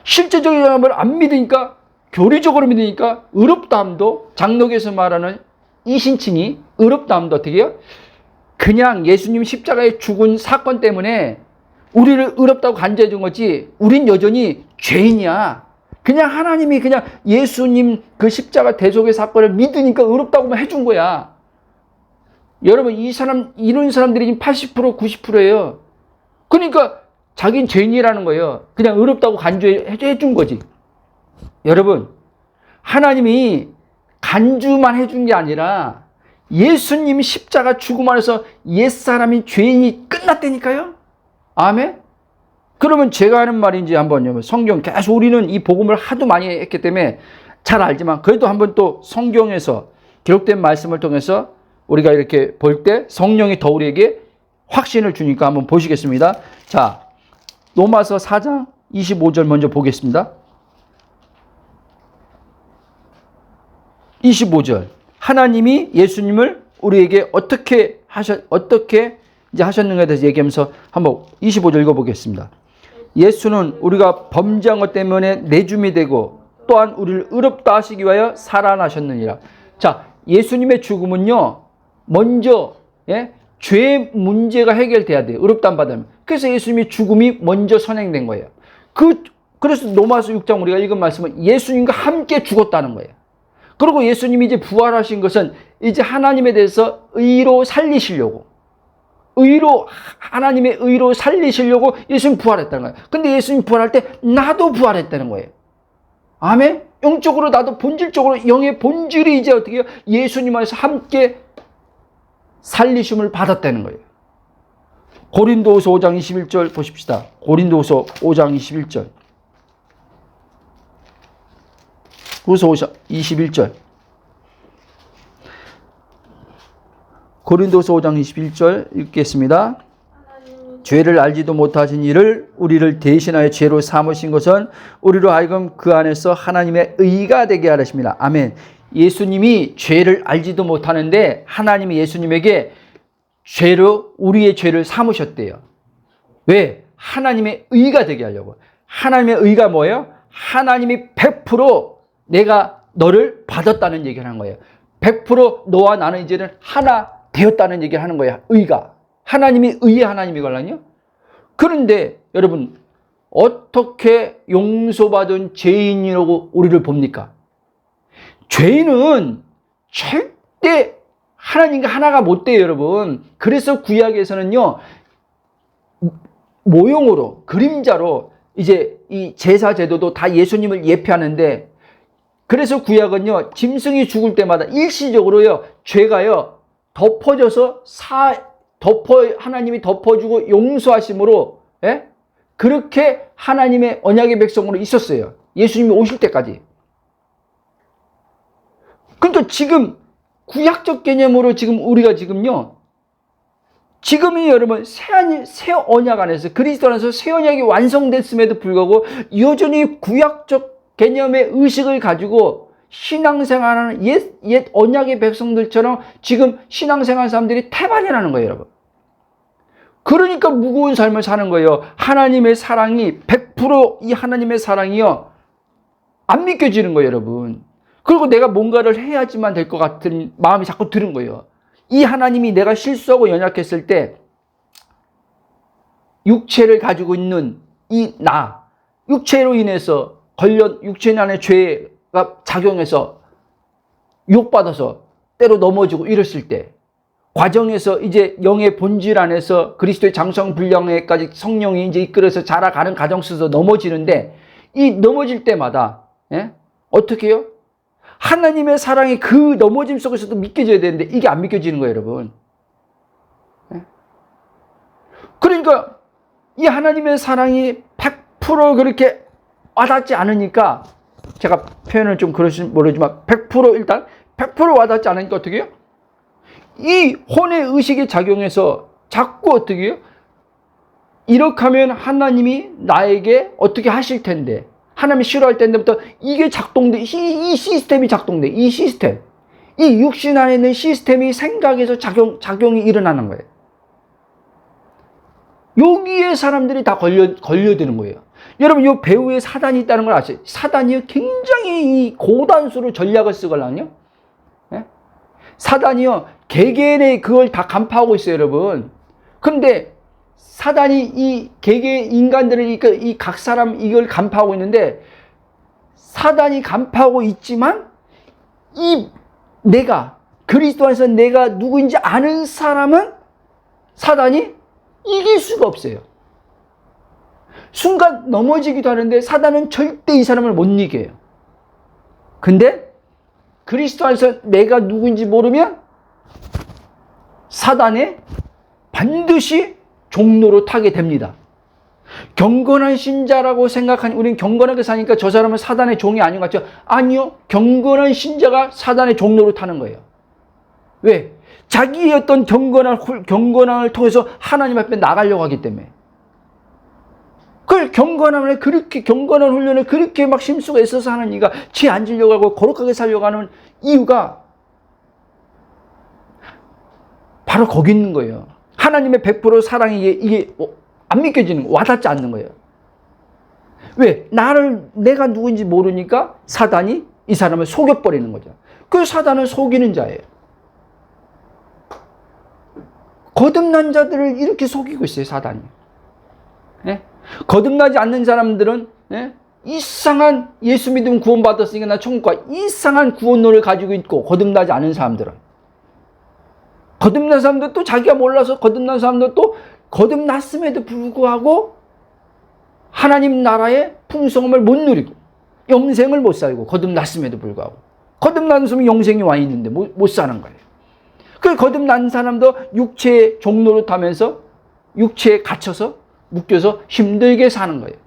A: 실제적 연합을 안 믿으니까, 교리적으로 믿으니까 의롭다함도, 장로교에서 말하는 이신칭이 의롭다함도 어떻게 해요? 그냥 예수님 십자가에 죽은 사건 때문에 우리를 의롭다고 간주해 준 거지, 우린 여전히 죄인이야. 그냥 하나님이 그냥 예수님 그 십자가 대속의 사건을 믿으니까 의롭다고만 해준 거야. 여러분, 이런 사람들이 지금 80%, 90%예요. 그러니까 자기는 죄인이라는 거예요. 그냥 의롭다고 간주해 준 거지. 여러분, 하나님이 간주만 해준 게 아니라 예수님 십자가 죽음 안에서 옛사람이 죄인이 끝났다니까요. 아멘. 그러면 제가 하는 말인지 한번 성경 계속 우리는 이 복음을 하도 많이 했기 때문에 잘 알지만, 그래도 한번 또 성경에서 기록된 말씀을 통해서 우리가 이렇게 볼 때 성령이 더 우리에게 확신을 주니까 한번 보시겠습니다. 자, 로마서 4장 25절 먼저 보겠습니다. 25절. 하나님이 예수님을 우리에게 어떻게 이제 하셨는가에 대해서 얘기하면서 한번 25절 읽어보겠습니다. 예수는 우리가 범죄한 것 때문에 내줌이 되고 또한 우리를 의롭다 하시기 위하여 살아나셨느니라. 자, 예수님의 죽음은요, 먼저 죄의 문제가 해결돼야 돼요. 의롭다함 받으면. 그래서 예수님의 죽음이 먼저 선행된 거예요. 그래서 로마서 6장 우리가 읽은 말씀은 예수님과 함께 죽었다는 거예요. 그리고 예수님이 이제 부활하신 것은 이제 하나님에 대해서 의로 살리시려고, 하나님의 의로 살리시려고 예수님 부활했다는 거예요. 근데 예수님 부활할 때 나도 부활했다는 거예요. 아멘? 영적으로 나도 본질적으로 영의 본질이 이제 어떻게 해요? 예수님 안에서 함께 살리심을 받았다는 거예요. 고린도후서 5장 21절 보십시다. 고린도후서 5장 21절. 후서 21절. 고린도서 5장 21절 읽겠습니다. 죄를 알지도 못하신 이를 우리를 대신하여 죄로 삼으신 것은 우리로 하여금 그 안에서 하나님의 의가 되게 하십니다. 아멘. 예수님이 죄를 알지도 못하는데 하나님이 예수님에게 우리의 죄를 삼으셨대요. 왜? 하나님의 의가 되게 하려고. 하나님의 의가 뭐예요? 하나님이 100% 내가 너를 받았다는 얘기를 하는 거예요. 100% 너와 나는 이제는 하나 되었다는 얘기를 하는 거예요. 의가. 하나님이 의의 하나님이거든요. 그런데 여러분, 어떻게 용서받은 죄인이라고 우리를 봅니까? 죄인은 절대 하나님과 하나가 못 돼요, 여러분. 그래서 구약에서는요, 모형으로, 그림자로 이제 이 제사 제도도 다 예수님을 예표하는데, 그래서 구약은요, 짐승이 죽을 때마다 일시적으로요, 죄가요, 덮어져서 하나님이 덮어주고 용서하심으로, 그렇게 하나님의 언약의 백성으로 있었어요. 예수님이 오실 때까지. 그러니까 지금 구약적 개념으로 우리가 지금요, 지금이 여러분 새 언약 안에서, 그리스도 안에서 새 언약이 완성됐음에도 불구하고 여전히 구약적 개념의 의식을 가지고 신앙생활하는 옛 언약의 백성들처럼 지금 신앙생활 사람들이 태반이라는 거예요, 여러분. 그러니까 무거운 삶을 사는 거예요. 하나님의 사랑이 100% 이 하나님의 사랑이요, 안 믿겨지는 거예요, 여러분. 그리고 내가 뭔가를 해야지만 될 것 같은 마음이 자꾸 드는 거예요. 이 하나님이 내가 실수하고 연약했을 때 육체를 가지고 있는 이 나, 육체로 인해서 육체 안에 죄가 작용해서 유혹받아서 때로 넘어지고 이랬을 때, 과정에서 이제 영의 본질 안에서 그리스도의 장성불량에까지 성령이 이제 이끌어서 자라가는 과정 속에서 넘어지는데, 이 넘어질 때마다 어떻게 해요? 하나님의 사랑이 그 넘어짐 속에서도 믿겨져야 되는데 이게 안 믿겨지는 거예요, 여러분. 그러니까 이 하나님의 사랑이 100% 그렇게 와닿지 않으니까, 제가 표현을 좀 그러실지 모르지만 100% 일단 100% 와닿지 않으니까 어떻게 해요? 이 혼의 의식이 작용해서 자꾸 어떻게 해요? 이렇게 하면 하나님이 나에게 어떻게 하실 텐데, 하나님이 싫어할 때부터 이게 작동돼, 이 시스템이 작동돼. 이 시스템, 이 육신 안에 있는 시스템이 생각에서 작용이 일어나는 거예요. 여기에 사람들이 다 걸려드는 거예요. 여러분, 이 배후에 사단이 있다는 걸 아시죠? 사단이 굉장히 이 고단수로 전략을 쓰거든요. 사단이요, 개개인의 그걸 다 간파하고 있어요, 여러분. 근데 사단이 이 개개인 인간들을, 이 각 사람 이걸 간파하고 있는데, 사단이 간파하고 있지만, 내가, 그리스도 안에서 내가 누구인지 아는 사람은 사단이 이길 수가 없어요. 순간 넘어지기도 하는데 사단은 절대 이 사람을 못 이겨요. 근데 그리스도 안에서 내가 누구인지 모르면 사단에 반드시 종로로 타게 됩니다. 경건한 신자라고 생각하니, 우리는 경건하게 사니까 저 사람은 사단의 종이 아닌 것 같죠? 아니요. 경건한 신자가 사단의 종로로 타는 거예요. 왜? 자기의 어떤 경건함을 통해서 하나님 앞에 나가려고 하기 때문에. 그걸 경건함을, 그렇게 경건한 훈련을 그렇게 막 심수가 있어서 하는 이가 죄 안 지려고 하고 거룩하게 살려고 하는 이유가 바로 거기 있는 거예요. 하나님의 100% 사랑이 이게 안 믿겨지는 거, 와닿지 않는 거예요. 왜? 내가 누구인지 모르니까 사단이 이 사람을 속여버리는 거죠. 그 사단은 속이는 자예요. 거듭난 자들을 이렇게 속이고 있어요, 사단이. 거듭나지 않는 사람들은 이상한, 예수 믿으면 구원받았으니까 나 천국 가, 이상한 구원론을 가지고 있고, 거듭나지 않은 사람들은, 거듭난 사람들 또 자기가 몰라서 거듭난 사람들 또 거듭났음에도 불구하고 하나님 나라의 풍성함을 못 누리고 영생을 못 살고, 거듭났음에도 불구하고 거듭난 사람은 영생이 와 있는데 못 사는 거예요. 그 거듭난 사람도 육체의 종로를 타면서 육체에 갇혀서 묶여서 힘들게 사는 거예요.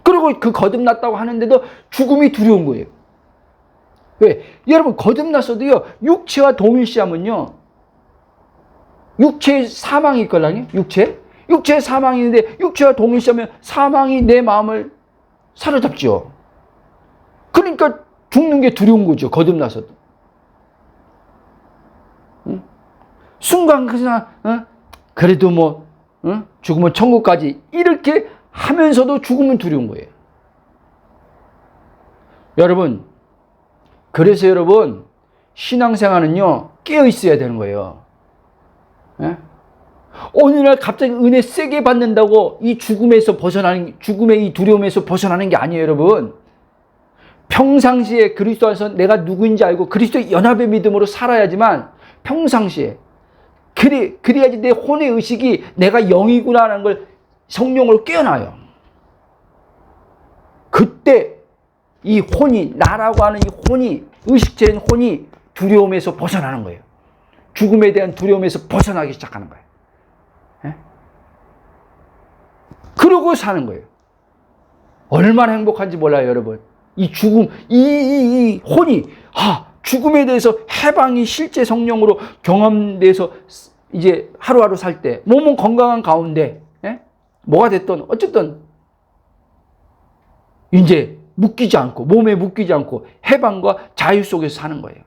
A: 그리고 그 거듭났다고 하는데도 죽음이 두려운 거예요. 왜? 여러분, 거듭났어도요, 육체와 동일시하면요, 육체의 사망이 있거든요. 육체의 사망이 있는데, 육체와 동일시하면 사망이 내 마음을 사로잡죠. 그러니까 죽는 게 두려운 거죠, 거듭나서도. 순간 그냥 그래도 죽으면 천국까지, 이렇게 하면서도 죽으면 두려운 거예요. 여러분, 그래서 여러분, 신앙생활은요, 깨어 있어야 되는 거예요. 어느 날 갑자기 은혜 세게 받는다고 이 죽음의 이 두려움에서 벗어나는 게 아니에요, 여러분. 평상시에 그리스도 안에서 내가 누구인지 알고 그리스도의 연합의 믿음으로 살아야지만, 평상시에 그래야지 내 혼의 의식이 내가 영이구나라는 걸 성령으로 깨어나요. 그때 이 혼이, 나라고 하는 이 혼이, 의식체인 혼이 두려움에서 벗어나는 거예요. 죽음에 대한 두려움에서 벗어나기 시작하는 거예요. 그러고 사는 거예요. 얼마나 행복한지 몰라요, 여러분. 이 죽음, 이 혼이, 죽음에 대해서 해방이 실제 성령으로 경험돼서 이제 하루하루 살 때, 몸은 건강한 가운데, 뭐가 됐든, 어쨌든, 이제 묶이지 않고, 몸에 묶이지 않고, 해방과 자유 속에서 사는 거예요.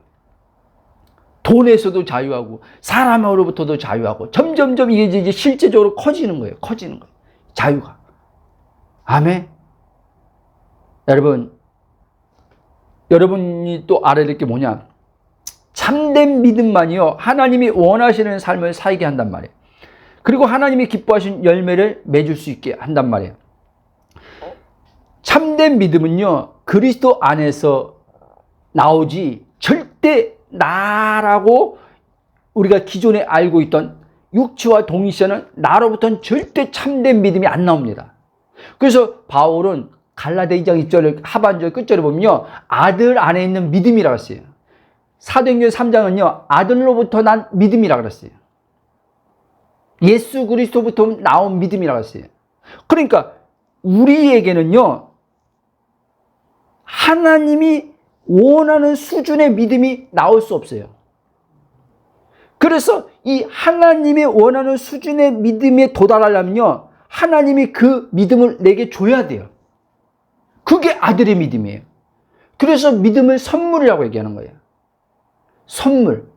A: 돈에서도 자유하고, 사람으로부터도 자유하고, 점점점 이게 실제적으로 커지는 거예요. 자유가. 아멘. 여러분이 또 알아야 될 게 뭐냐? 참된 믿음만이요, 하나님이 원하시는 삶을 살게 한단 말이에요. 그리고 하나님이 기뻐하신 열매를 맺을 수 있게 한단 말이에요. 참된 믿음은요, 그리스도 안에서 나오지 절대 나라고 우리가 기존에 알고 있던 육체와 동일시하는 나로부터는 절대 참된 믿음이 안 나옵니다. 그래서 바울은 갈라디아 2장 2절 하반절 끝절에 보면요, 아들 안에 있는 믿음이라고 했어요. 사도행전 3장은요, 아들로부터 난 믿음이라고 그랬어요. 예수 그리스도부터 나온 믿음이라고 했어요. 그러니까 우리에게는요, 하나님이 원하는 수준의 믿음이 나올 수 없어요. 그래서 이 하나님이 원하는 수준의 믿음에 도달하려면요, 하나님이 그 믿음을 내게 줘야 돼요. 그게 아들의 믿음이에요. 그래서 믿음을 선물이라고 얘기하는 거예요. 선물.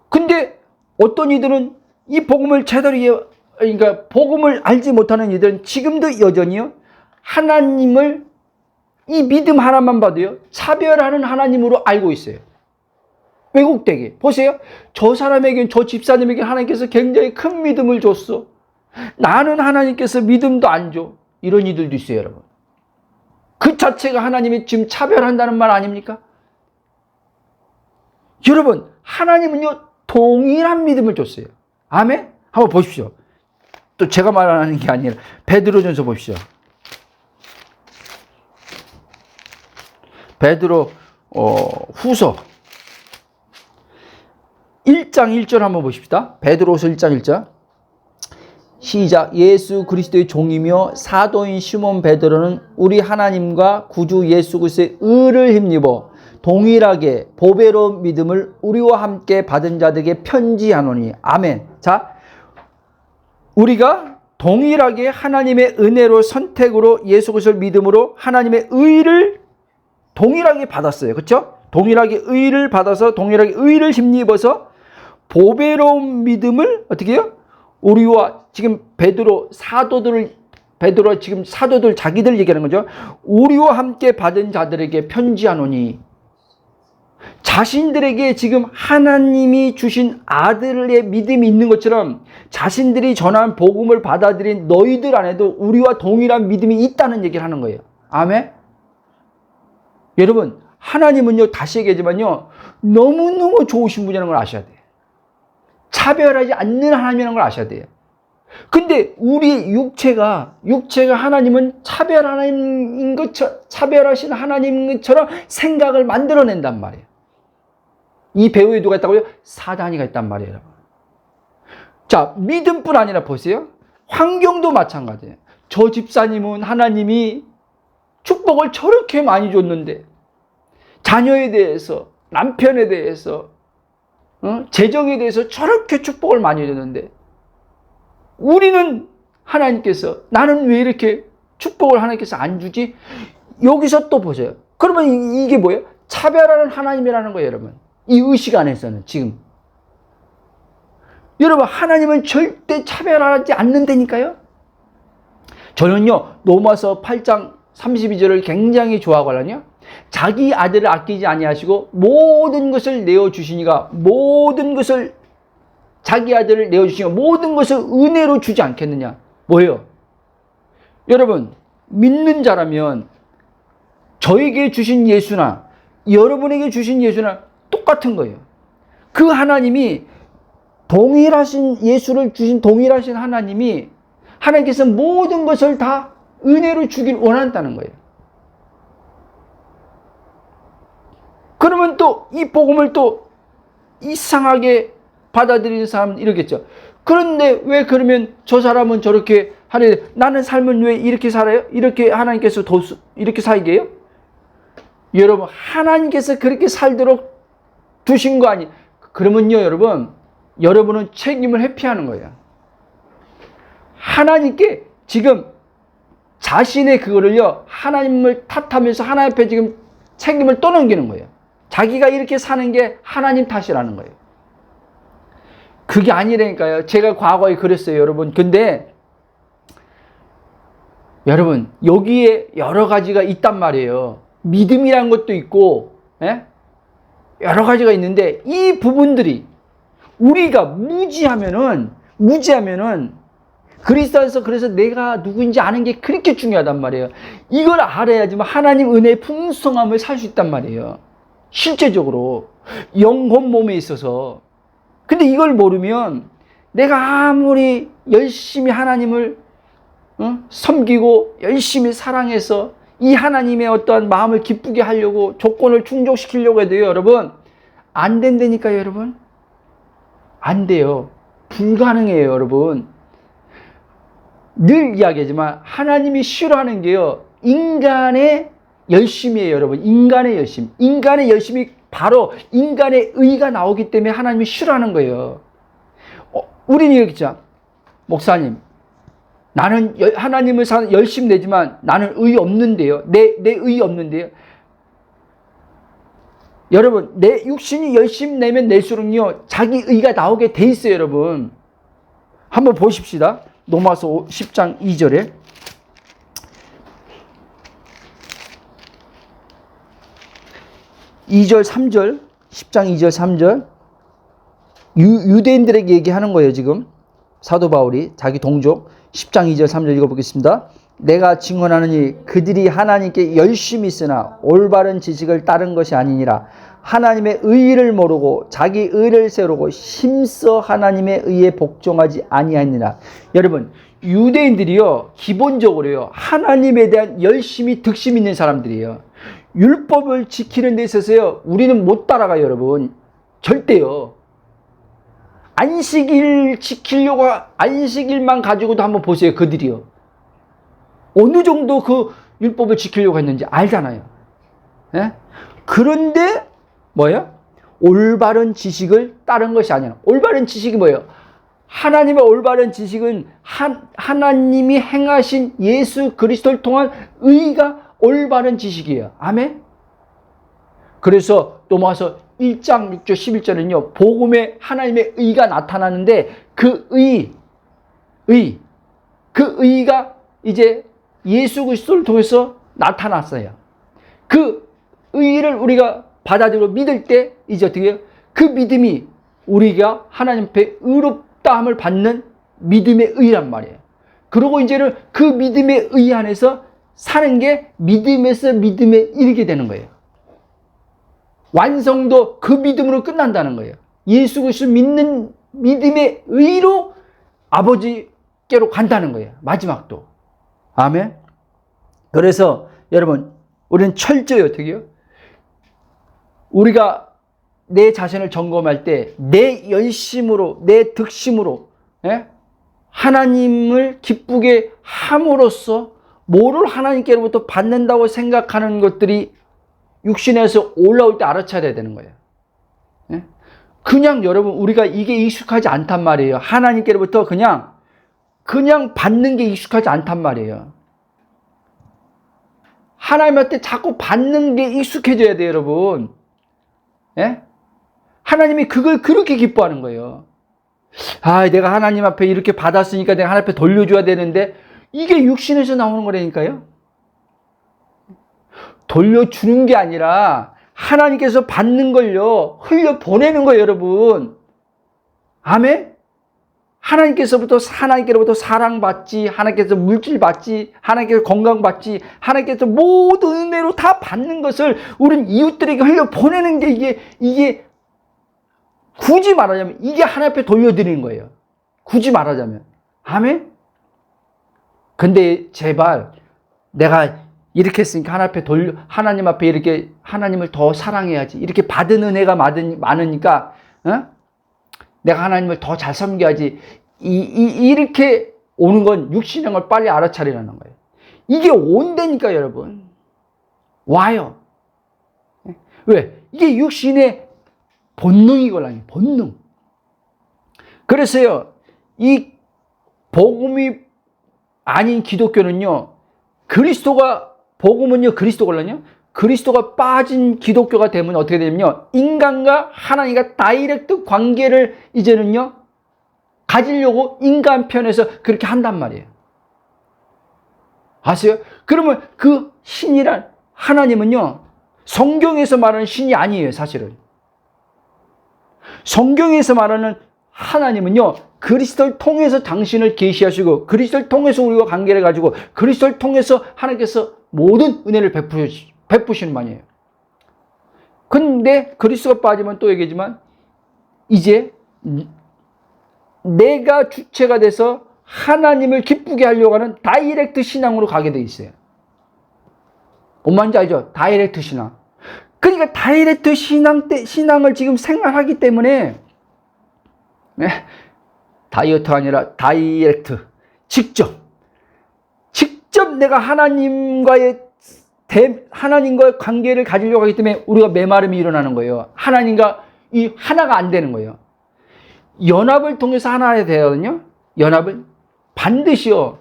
A: 근데 어떤 이들은 이 복음을 제대로, 그러니까 복음을 알지 못하는 이들은 지금도 여전히요, 하나님을 이 믿음 하나만 봐도요, 차별하는 하나님으로 알고 있어요. 왜곡되게. 보세요. 저 사람에게, 저 집사님에게 하나님께서 굉장히 큰 믿음을 줬어. 나는 하나님께서 믿음도 안 줘. 이런 이들도 있어요, 여러분. 그 자체가 하나님이 지금 차별한다는 말 아닙니까? 여러분, 하나님은요, 동일한 믿음을 줬어요. 아멘? 한번 보십시오. 또 제가 말하는 게 아니라 베드로전서 보십시오. 베드로 후서 1장 1절 한번 보십시다. 베드로후서 1장 1절 시작. 예수 그리스도의 종이며 사도인 시몬 베드로는 우리 하나님과 구주 예수 그리스도의 의를 힘입어 동일하게 보배로운 믿음을 우리와 함께 받은 자들에게 편지하노니. 아멘. 자, 우리가 동일하게 하나님의 은혜로 선택으로 예수 그리스도를 믿음으로 하나님의 의를 동일하게 받았어요. 그렇죠? 동일하게 의를 받아서 동일하게 의를 힘입어서 보배로운 믿음을 어떻게 해요? 우리와 지금 베드로 지금 사도들 자기들 얘기하는 거죠. 우리와 함께 받은 자들에게 편지하노니. 자신들에게 지금 하나님이 주신 아들의 믿음이 있는 것처럼 자신들이 전한 복음을 받아들인 너희들 안에도 우리와 동일한 믿음이 있다는 얘기를 하는 거예요. 아멘? 여러분, 하나님은요, 다시 얘기하지만요, 너무너무 좋으신 분이라는 걸 아셔야 돼요. 차별하지 않는 하나님이라는 걸 아셔야 돼요. 근데 우리 육체가 하나님은 차별하신 하나님인 것처럼 생각을 만들어낸단 말이에요. 이 배후에 누가 있다고요? 사단이가 있단 말이에요, 여러분. 자, 믿음뿐 아니라 보세요. 환경도 마찬가지예요. 저 집사님은 하나님이 축복을 저렇게 많이 줬는데, 자녀에 대해서, 남편에 대해서, 재정에 대해서 저렇게 축복을 많이 줬는데, 우리는 하나님께서, 나는 왜 이렇게 축복을 하나님께서 안 주지? 여기서 또 보세요. 그러면 이게 뭐예요? 차별하는 하나님이라는 거예요, 여러분. 이 의식 안에서는 지금. 여러분, 하나님은 절대 차별하지 않는다니까요? 저는요, 로마서 8장 32절을 굉장히 좋아하거든요. 자기 아들을 아끼지 아니하시고 모든 것을 내어주시니가, 모든 것을, 자기 아들을 내어주시니가 모든 것을 은혜로 주지 않겠느냐. 뭐예요? 여러분, 믿는 자라면 저에게 주신 예수나 여러분에게 주신 예수나 똑같은 거예요. 그 하나님이 동일하신 예수를 주신 동일하신 하나님이, 하나님께서 모든 것을 다 은혜로 주길 원한다는 거예요. 그러면 또 이 복음을 또 이상하게 받아들이는 사람은 이러겠죠. 그런데 왜 그러면 저 사람은 저렇게 하는데 나는 삶은 왜 이렇게 살아요? 이렇게 하나님께서 이렇게 살게 해요? 여러분, 하나님께서 그렇게 살도록 두신 거 아니? 그러면요, 여러분은 책임을 회피하는 거예요. 하나님께 지금 자신의 그거를요, 하나님을 탓하면서 하나님 앞에 지금 책임을 떠넘기는 거예요. 자기가 이렇게 사는 게 하나님 탓이라는 거예요. 그게 아니라니까요. 제가 과거에 그랬어요, 여러분. 근데 여러분, 여기에 여러 가지가 있단 말이에요. 믿음이란 것도 있고, 여러 가지가 있는데 이 부분들이 우리가 무지하면은 무지하면은 그리스도 안에서 그래서 내가 누구인지 아는 게 그렇게 중요하단 말이에요. 이걸 알아야지만 하나님 은혜의 풍성함을 살 수 있단 말이에요. 실제적으로 영혼 몸에 있어서. 근데 이걸 모르면 내가 아무리 열심히 하나님을 섬기고 열심히 사랑해서 이 하나님의 어떠한 마음을 기쁘게 하려고 조건을 충족시키려고 해도요, 여러분, 안 된다니까요, 여러분. 안 돼요. 불가능해요, 여러분. 늘 이야기하지만 하나님이 싫어하는 게요, 인간의 열심이에요, 여러분. 인간의 열심. 인간의 열심이 바로 인간의 의가 나오기 때문에 하나님이 싫어하는 거예요. 우리는 이렇게 죠 목사님, 나는 하나님을 열심 내지만 나는 의 없는데요. 내 의 없는데요. 여러분, 내 육신이 열심 내면 낼수록요, 자기 의가 나오게 돼 있어요, 여러분. 한번 보십시다. 로마서 10장 2절에. (2절) (3절) 10장 2절 3절 유대인들에게 얘기하는 거예요. 지금 사도 바울이 자기 동족 10장 2절 3절 읽어보겠습니다. 내가 증언하느니 그들이 하나님께 열심히 쓰나 올바른 지식을 따른 것이 아니니라. 하나님의 의를 모르고 자기 의를 세우고 힘써 하나님의 의에 복종하지 아니하니라. 여러분, 유대인들이요, 기본적으로요, 하나님에 대한 열심히 득심 있는 사람들이에요. 율법을 지키는 데 있어서요, 우리는 못 따라가요, 여러분. 절대요. 안식일 지키려고, 안식일만 가지고도 한번 보세요, 그들이요. 어느 정도 그 율법을 지키려고 했는지 알잖아요. 예? 그런데, 뭐예요? 올바른 지식을 따른 것이 아니라, 올바른 지식이 뭐예요? 하나님의 올바른 지식은 하나님이 행하신 예수 그리스도를 통한 의가 올바른 지식이에요. 아멘? 그래서 로마서 1장 6절 11절은요, 복음에 하나님의 의가 나타나는데 그 의가 이제 예수 그리스도를 통해서 나타났어요. 그 의를 우리가 받아들이고 믿을 때 이제 어떻게 해요? 그 믿음이 우리가 하나님 앞에 의롭다함을 받는 믿음의 의란 말이에요. 그리고 이제는 그 믿음의 의 안에서 사는 게 믿음에서 믿음에 이르게 되는 거예요. 완성도 그 믿음으로 끝난다는 거예요. 예수 그리스도 믿는 믿음의 의로 아버지께로 간다는 거예요. 마지막도. 아멘. 그래서 여러분, 우리는 철저히 어떻게 해요? 우리가 내 자신을 점검할 때 내 열심으로, 내 득심으로, 예? 하나님을 기쁘게 함으로써 뭐를 하나님께로부터 받는다고 생각하는 것들이 육신에서 올라올 때 알아차려야 되는 거예요. 예? 그냥 여러분, 우리가 이게 익숙하지 않단 말이에요. 하나님께로부터 그냥 받는 게 익숙하지 않단 말이에요. 하나님한테 자꾸 받는 게 익숙해져야 돼요, 여러분. 예? 하나님이 그걸 그렇게 기뻐하는 거예요. 아, 내가 하나님 앞에 이렇게 받았으니까 내가 하나님 앞에 돌려줘야 되는데, 이게 육신에서 나오는 거라니까요. 돌려주는 게 아니라 하나님께서 받는 걸요, 흘려보내는 거예요, 여러분. 아멘? 하나님께로부터 사랑받지, 하나님께서 물질 받지, 하나님께서 건강 받지, 하나님께서 모든 은혜로 다 받는 것을 우리는 이웃들에게 흘려보내는 게 이게 굳이 말하자면 이게 하나님 앞에 돌려드리는 거예요. 굳이 말하자면. 아멘? 근데 제발 내가 이렇게 했으니까 하나님 앞에 이렇게 하나님을 더 사랑해야지. 이렇게 받은 은혜가 많으니까, 내가 하나님을 더 잘 섬겨야지. 이렇게 오는 건 육신의 걸 빨리 알아차리라는 거예요. 이게 온다니까, 여러분. 와요. 왜? 이게 육신의 본능이거든요. 본능. 그래서요, 이 복음이 아닌 기독교는요, 복음은요, 그리스도거든요. 그리스도가 빠진 기독교가 되면 어떻게 되냐면요, 인간과 하나님과 다이렉트 관계를 이제는요, 가지려고 인간 편에서 그렇게 한단 말이에요. 아세요? 그러면 그 신이란 하나님은요, 성경에서 말하는 신이 아니에요, 사실은. 성경에서 말하는 하나님은요, 그리스도를 통해서 당신을 계시하시고 그리스도를 통해서 우리와 관계를 가지고 그리스도를 통해서 하나님께서 모든 은혜를 베푸시는 만이에요. 근데 그리스도가 빠지면 또 얘기지만 이제 내가 주체가 돼서 하나님을 기쁘게 하려고 하는 다이렉트 신앙으로 가게 돼 있어요. 뭔 말인지 알죠? 다이렉트 신앙. 그러니까 다이렉트 신앙을 지금 생활하기 때문에 네? 다이어트가 아니라 다이렉트. 직접 내가 하나님과의 관계를 가지려고 하기 때문에 우리가 메마름이 일어나는 거예요. 하나님과 이 하나가 안 되는 거예요. 연합을 통해서 하나 되거든요. 연합을 반드시요.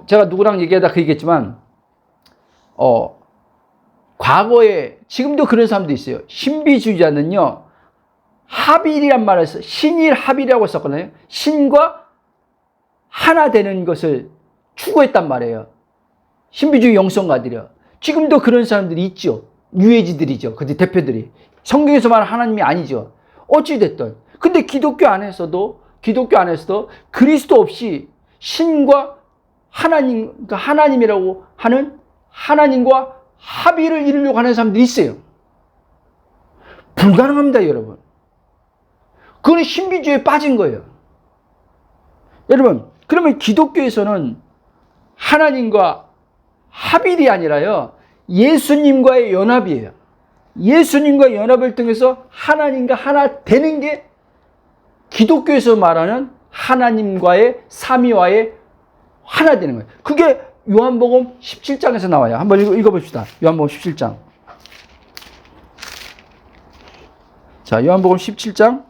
A: 제가 누구랑 얘기하다 그 얘기했지만 과거에 지금도 그런 사람도 있어요. 신비주의자는요. 합일이란 말을 써요. 신일 합일이라고 썼거든요. 신과 하나 되는 것을 추구했단 말이에요. 신비주의 영성가들이요. 지금도 그런 사람들이 있죠. 유해지들이죠. 그 대표들이. 성경에서 말하는 하나님이 아니죠. 어찌됐든. 근데 기독교 안에서도 그리스도 없이 신과 하나님이라고 하는 하나님과 합의를 이루려고 하는 사람들이 있어요. 불가능합니다, 여러분. 그건 신비주의에 빠진 거예요. 여러분, 그러면 기독교에서는 하나님과 합일이 아니라요, 예수님과의 연합이에요. 예수님과 연합을 통해서 하나님과 하나 되는 게 기독교에서 말하는 하나님과의 삼위와의 하나 되는 거예요. 그게 요한복음 17장에서 나와요. 한번 읽어봅시다. 요한복음 17장. 자, 요한복음 17장.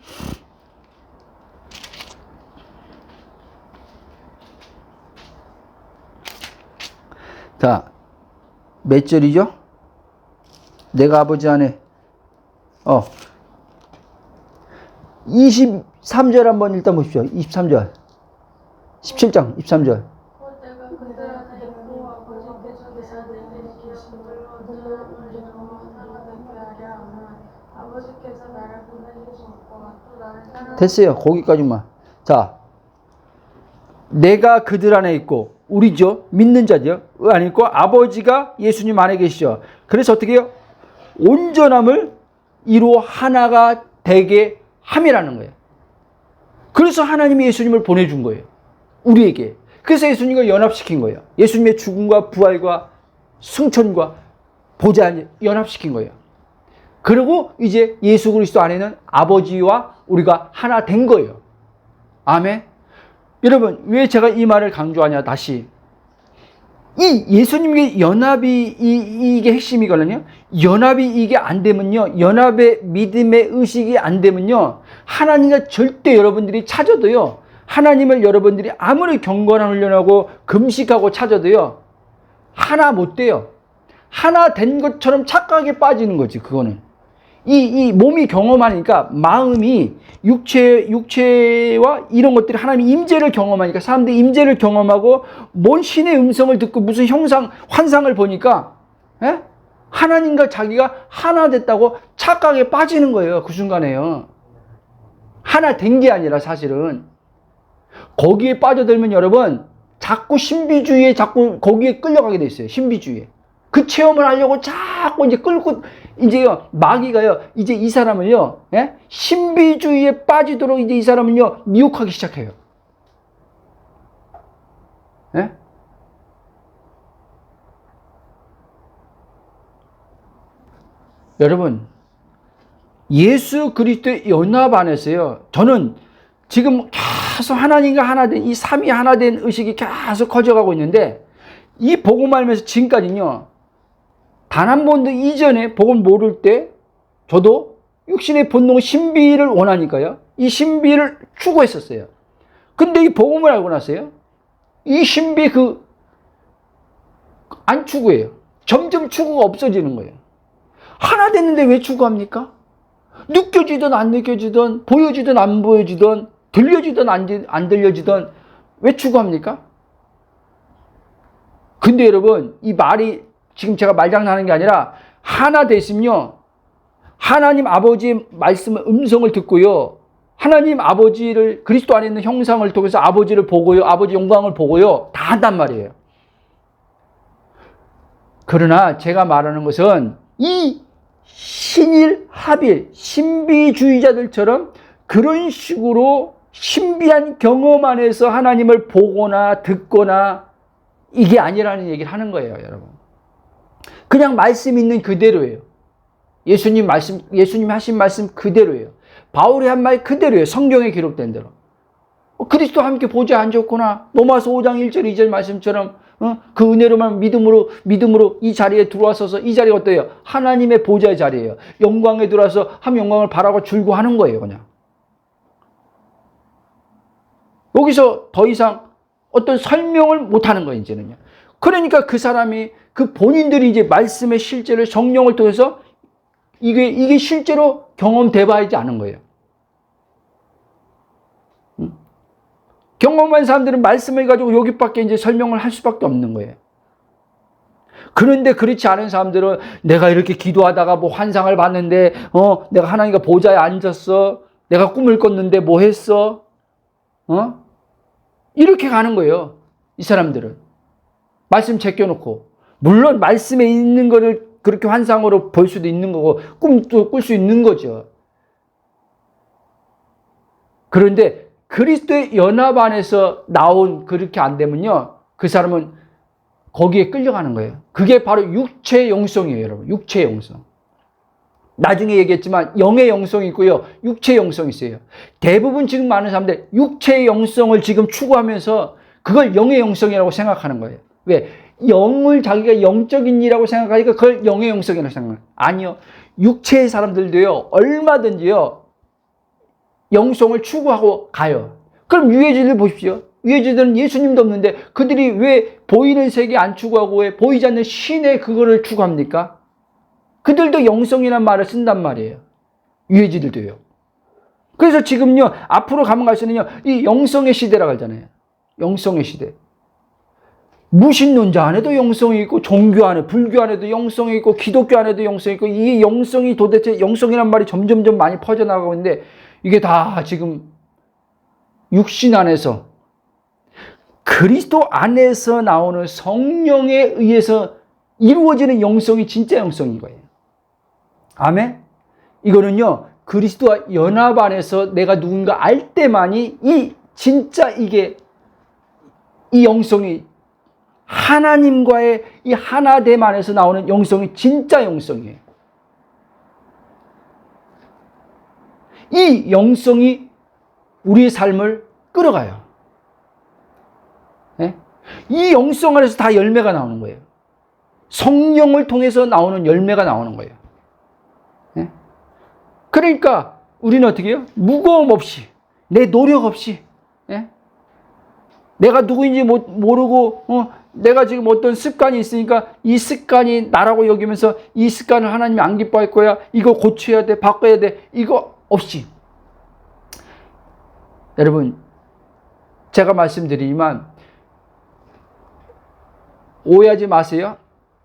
A: 자, 몇 절이죠? 내가 아버지 안에 23절 한번 일단 보십시오. 23절. 17장 23절. 됐어요. 거기까지만. 자, 내가 그들 안에 있고 우리죠. 믿는 자죠. 안에 있고 아버지가 예수님 안에 계시죠. 그래서 어떻게 해요? 온전함을 이루어 하나가 되게 함이라는 거예요. 그래서 하나님이 예수님을 보내준 거예요. 우리에게. 그래서 예수님을 연합시킨 거예요. 예수님의 죽음과 부활과 승천과 보좌 연합시킨 거예요. 그리고 이제 예수 그리스도 안에는 아버지와 우리가 하나 된 거예요. 아멘. 여러분, 왜 제가 이 말을 강조하냐, 다시. 이 예수님의 연합이 이게 핵심이거든요. 연합이 이게 안 되면요, 연합의 믿음의 의식이 안 되면요, 하나님과 절대 여러분들이 찾아도요, 하나님을 여러분들이 아무리 경건한 훈련하고 금식하고 찾아도요, 하나 못 돼요. 하나 된 것처럼 착각에 빠지는 거지, 그거는. 이 몸이 경험하니까, 마음이 육체와 이런 것들이 하나님의 임재를 경험하니까, 사람들이 임재를 경험하고 뭔 신의 음성을 듣고 무슨 환상을 보니까 하나님과 자기가 하나 됐다고 착각에 빠지는 거예요. 그 순간에요. 하나 된 게 아니라 사실은 거기에 빠져들면 여러분 자꾸 신비주의에 자꾸 거기에 끌려가게 돼 있어요. 신비주의에. 그 체험을 하려고 자꾸 이제 끌고 이제요, 마귀가요, 이제 이 사람을요, 신비주의에 빠지도록 이제 이 사람은요, 미혹하기 시작해요. 여러분, 예수 그리스도의 연합 안에서요, 저는 지금 계속 하나님과 하나 된, 이 삼위 하나 된 의식이 계속 커져가고 있는데, 이 복음 알면서 지금까지는요, 단 한 번도 이전에 복음 모를 때 저도 육신의 본능 신비를 원하니까요, 이 신비를 추구했었어요. 근데 이 복음을 알고 나서요, 이 신비 안 추구해요. 점점 추구가 없어지는 거예요. 하나 됐는데 왜 추구합니까? 느껴지든 안 느껴지든 보여지든 안 보여지든 들려지든 안 들려지든 왜 추구합니까? 근데 여러분, 이 말이 지금 제가 말장난하는 게 아니라 하나 됐으면요, 하나님 아버지의 말씀을 음성을 듣고요, 하나님 아버지를 그리스도 안에 있는 형상을 통해서 아버지를 보고요. 아버지 영광을 보고요. 다 한단 말이에요. 그러나 제가 말하는 것은 이 신일 합일 신비주의자들처럼 그런 식으로 신비한 경험 안에서 하나님을 보거나 듣거나 이게 아니라는 얘기를 하는 거예요, 여러분. 그냥 말씀 있는 그대로예요. 예수님 하신 말씀 그대로예요. 바울이 한 말 그대로예요. 성경에 기록된 대로. 그리스도와 함께 보좌에 앉았구나. 로마서 5장 1절 2절 말씀처럼 그 은혜로만 믿음으로 이 자리에 들어와서서 이 자리가 어때요? 하나님의 보좌의 자리예요. 영광에 들어와서 한 영광을 바라고 줄고하는 거예요, 그냥. 여기서 더 이상 어떤 설명을 못하는 거예요, 이제는요. 그러니까 그 사람이 그 본인들이 이제 말씀의 실제를 성령을 통해서 이게 실제로 경험돼 봐야지 않은 거예요. 경험한 사람들은 말씀을 가지고 여기밖에 이제 설명을 할 수밖에 없는 거예요. 그런데 그렇지 않은 사람들은 내가 이렇게 기도하다가 뭐 환상을 봤는데, 내가 하나님과 보좌에 앉았어. 내가 꿈을 꿨는데 뭐 했어? 이렇게 가는 거예요. 이 사람들은. 말씀 제껴놓고. 물론 말씀에 있는 거를 그렇게 환상으로 볼 수도 있는 거고, 꿈도 꿀 수 있는 거죠. 그런데 그리스도의 연합 안에서 나온 그렇게 안 되면요, 그 사람은 거기에 끌려가는 거예요. 그게 바로 육체의 영성이에요, 여러분. 육체의 영성. 나중에 얘기했지만 영의 영성이 있고요, 육체의 영성이 있어요. 대부분 지금 많은 사람들 육체의 영성을 지금 추구하면서 그걸 영의 영성이라고 생각하는 거예요. 왜? 영을 자기가 영적인 이라고 생각하니까 그걸 영의 영성이라고 생각해요. 아니요. 육체의 사람들도요, 얼마든지요, 영성을 추구하고 가요. 그럼 유해지들 보십시오. 유해지들은 예수님도 없는데 그들이 왜 보이는 세계 안 추구하고 왜 보이지 않는 신의 그거를 추구합니까? 그들도 영성이라는 말을 쓴단 말이에요. 유해지들도요. 그래서 지금요, 앞으로 가면 갈수록요, 이 영성의 시대라고 하잖아요. 영성의 시대. 무신론자 안에도 영성이 있고, 종교 안에, 불교 안에도 영성이 있고, 기독교 안에도 영성이 있고, 이 영성이 도대체, 영성이란 말이 점점점 많이 퍼져나가고 있는데, 이게 다 지금 육신 안에서, 그리스도 안에서 나오는 성령에 의해서 이루어지는 영성이 진짜 영성인 거예요. 아멘? 이거는요, 그리스도와 연합 안에서 내가 누군가 알 때만이 진짜 이 영성이 하나님과의 이 하나됨 안에서 나오는 영성이 진짜 영성이에요. 이 영성이 우리의 삶을 끌어가요. 네? 이 영성 안에서 다 열매가 나오는 거예요. 성령을 통해서 나오는 열매가 나오는 거예요. 네? 그러니까 우리는 어떻게 해요? 무거움 없이, 내 노력 없이, 네? 내가 누구인지 모르고 내가 지금 어떤 습관이 있으니까 이 습관이 나라고 여기면서 이 습관을 하나님이 안 기뻐할 거야. 이거 고쳐야 돼. 바꿔야 돼. 이거 없이. 여러분, 제가 말씀드리지만 오해하지 마세요.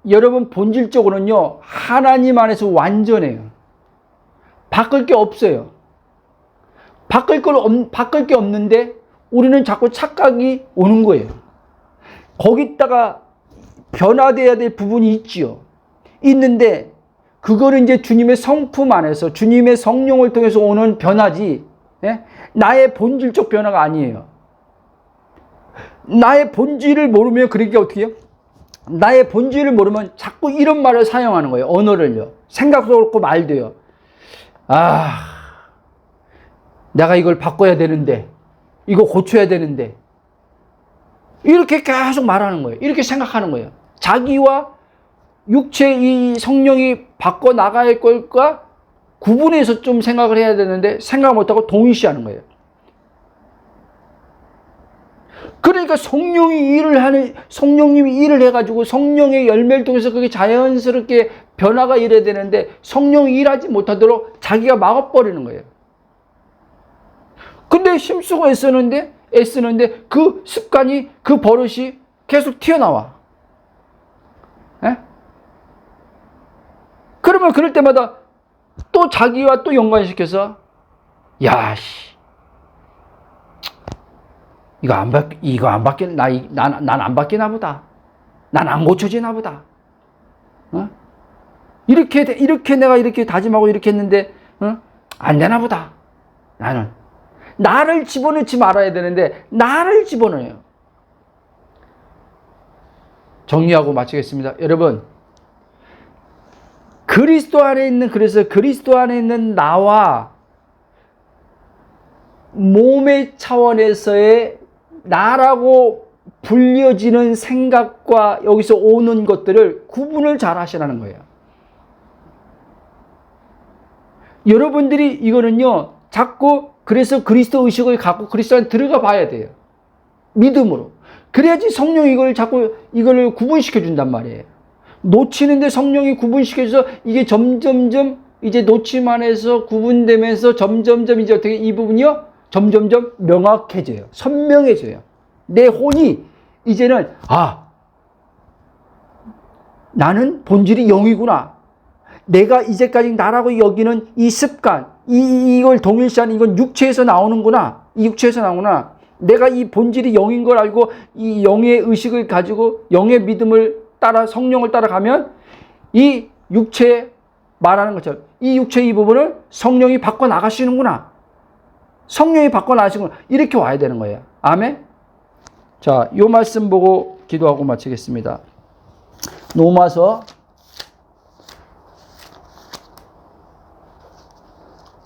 A: 여러분 본질적으로는요, 하나님 안에서 완전해요. 바꿀 게 없어요. 바꿀 게 없는데 우리는 자꾸 착각이 오는 거예요. 거기다가 변화돼야 될 부분이 있지요. 있는데 그거를 이제 주님의 성품 안에서 주님의 성령을 통해서 오는 변화지, 예? 나의 본질적 변화가 아니에요. 나의 본질을 모르면 그러니까 어떻게 해요? 나의 본질을 모르면 자꾸 이런 말을 사용하는 거예요. 언어를요. 생각도 그렇고 말도요. 내가 이걸 바꿔야 되는데, 이거 고쳐야 되는데, 이렇게 계속 말하는 거예요. 이렇게 생각하는 거예요. 자기와 육체 이 성령이 바꿔나갈 것과 구분해서 좀 생각을 해야 되는데 생각 못하고 동일시하는 거예요. 그러니까 성령님이 일을 해가지고 성령의 열매를 통해서 그게 자연스럽게 변화가 이래야 되는데 성령이 일하지 못하도록 자기가 막아버리는 거예요. 근데 힘쓰고 애쓰는데 그 습관이, 그 버릇이 계속 튀어나와. 에? 그러면 그럴 때마다 또 자기와 또 연관시켜서, 이거 안 바뀌, 난 안 바뀌나 보다. 난 안 고쳐지나 보다. 어? 이렇게 내가 이렇게 다짐하고 이렇게 했는데, 안 되나 보다. 나를 집어넣지 말아야 되는데, 나를 집어넣어요. 정리하고 마치겠습니다. 여러분, 그래서 그리스도 안에 있는 나와 몸의 차원에서의 나라고 불려지는 생각과 여기서 오는 것들을 구분을 잘 하시라는 거예요. 여러분들이 이거는요, 자꾸 그래서 그리스도 의식을 갖고 그리스도 안에 들어가 봐야 돼요. 믿음으로. 그래야지 성령이 이걸 구분시켜 준단 말이에요. 놓치는데 성령이 구분시켜줘서 이게 점점점 이제 놓치만 해서 구분되면서 점점점 이제 어떻게 이 부분이요? 점점점 명확해져요. 선명해져요. 내 혼이 이제는 나는 본질이 영이구나. 내가 이제까지 나라고 여기는 이 습관, 이걸 동일시하는 이건 육체에서 나오는구나. 이 육체에서 나오구나. 내가 이 본질이 영인 걸 알고 이 영의 의식을 가지고 영의 믿음을 따라 성령을 따라가면 이 육체 말하는 것처럼 이 육체 이 부분을 성령이 바꿔 나가시는구나. 성령이 바꿔 나가시는구나. 이렇게 와야 되는 거예요. 아멘. 자, 요 말씀 보고 기도하고 마치겠습니다. 로마서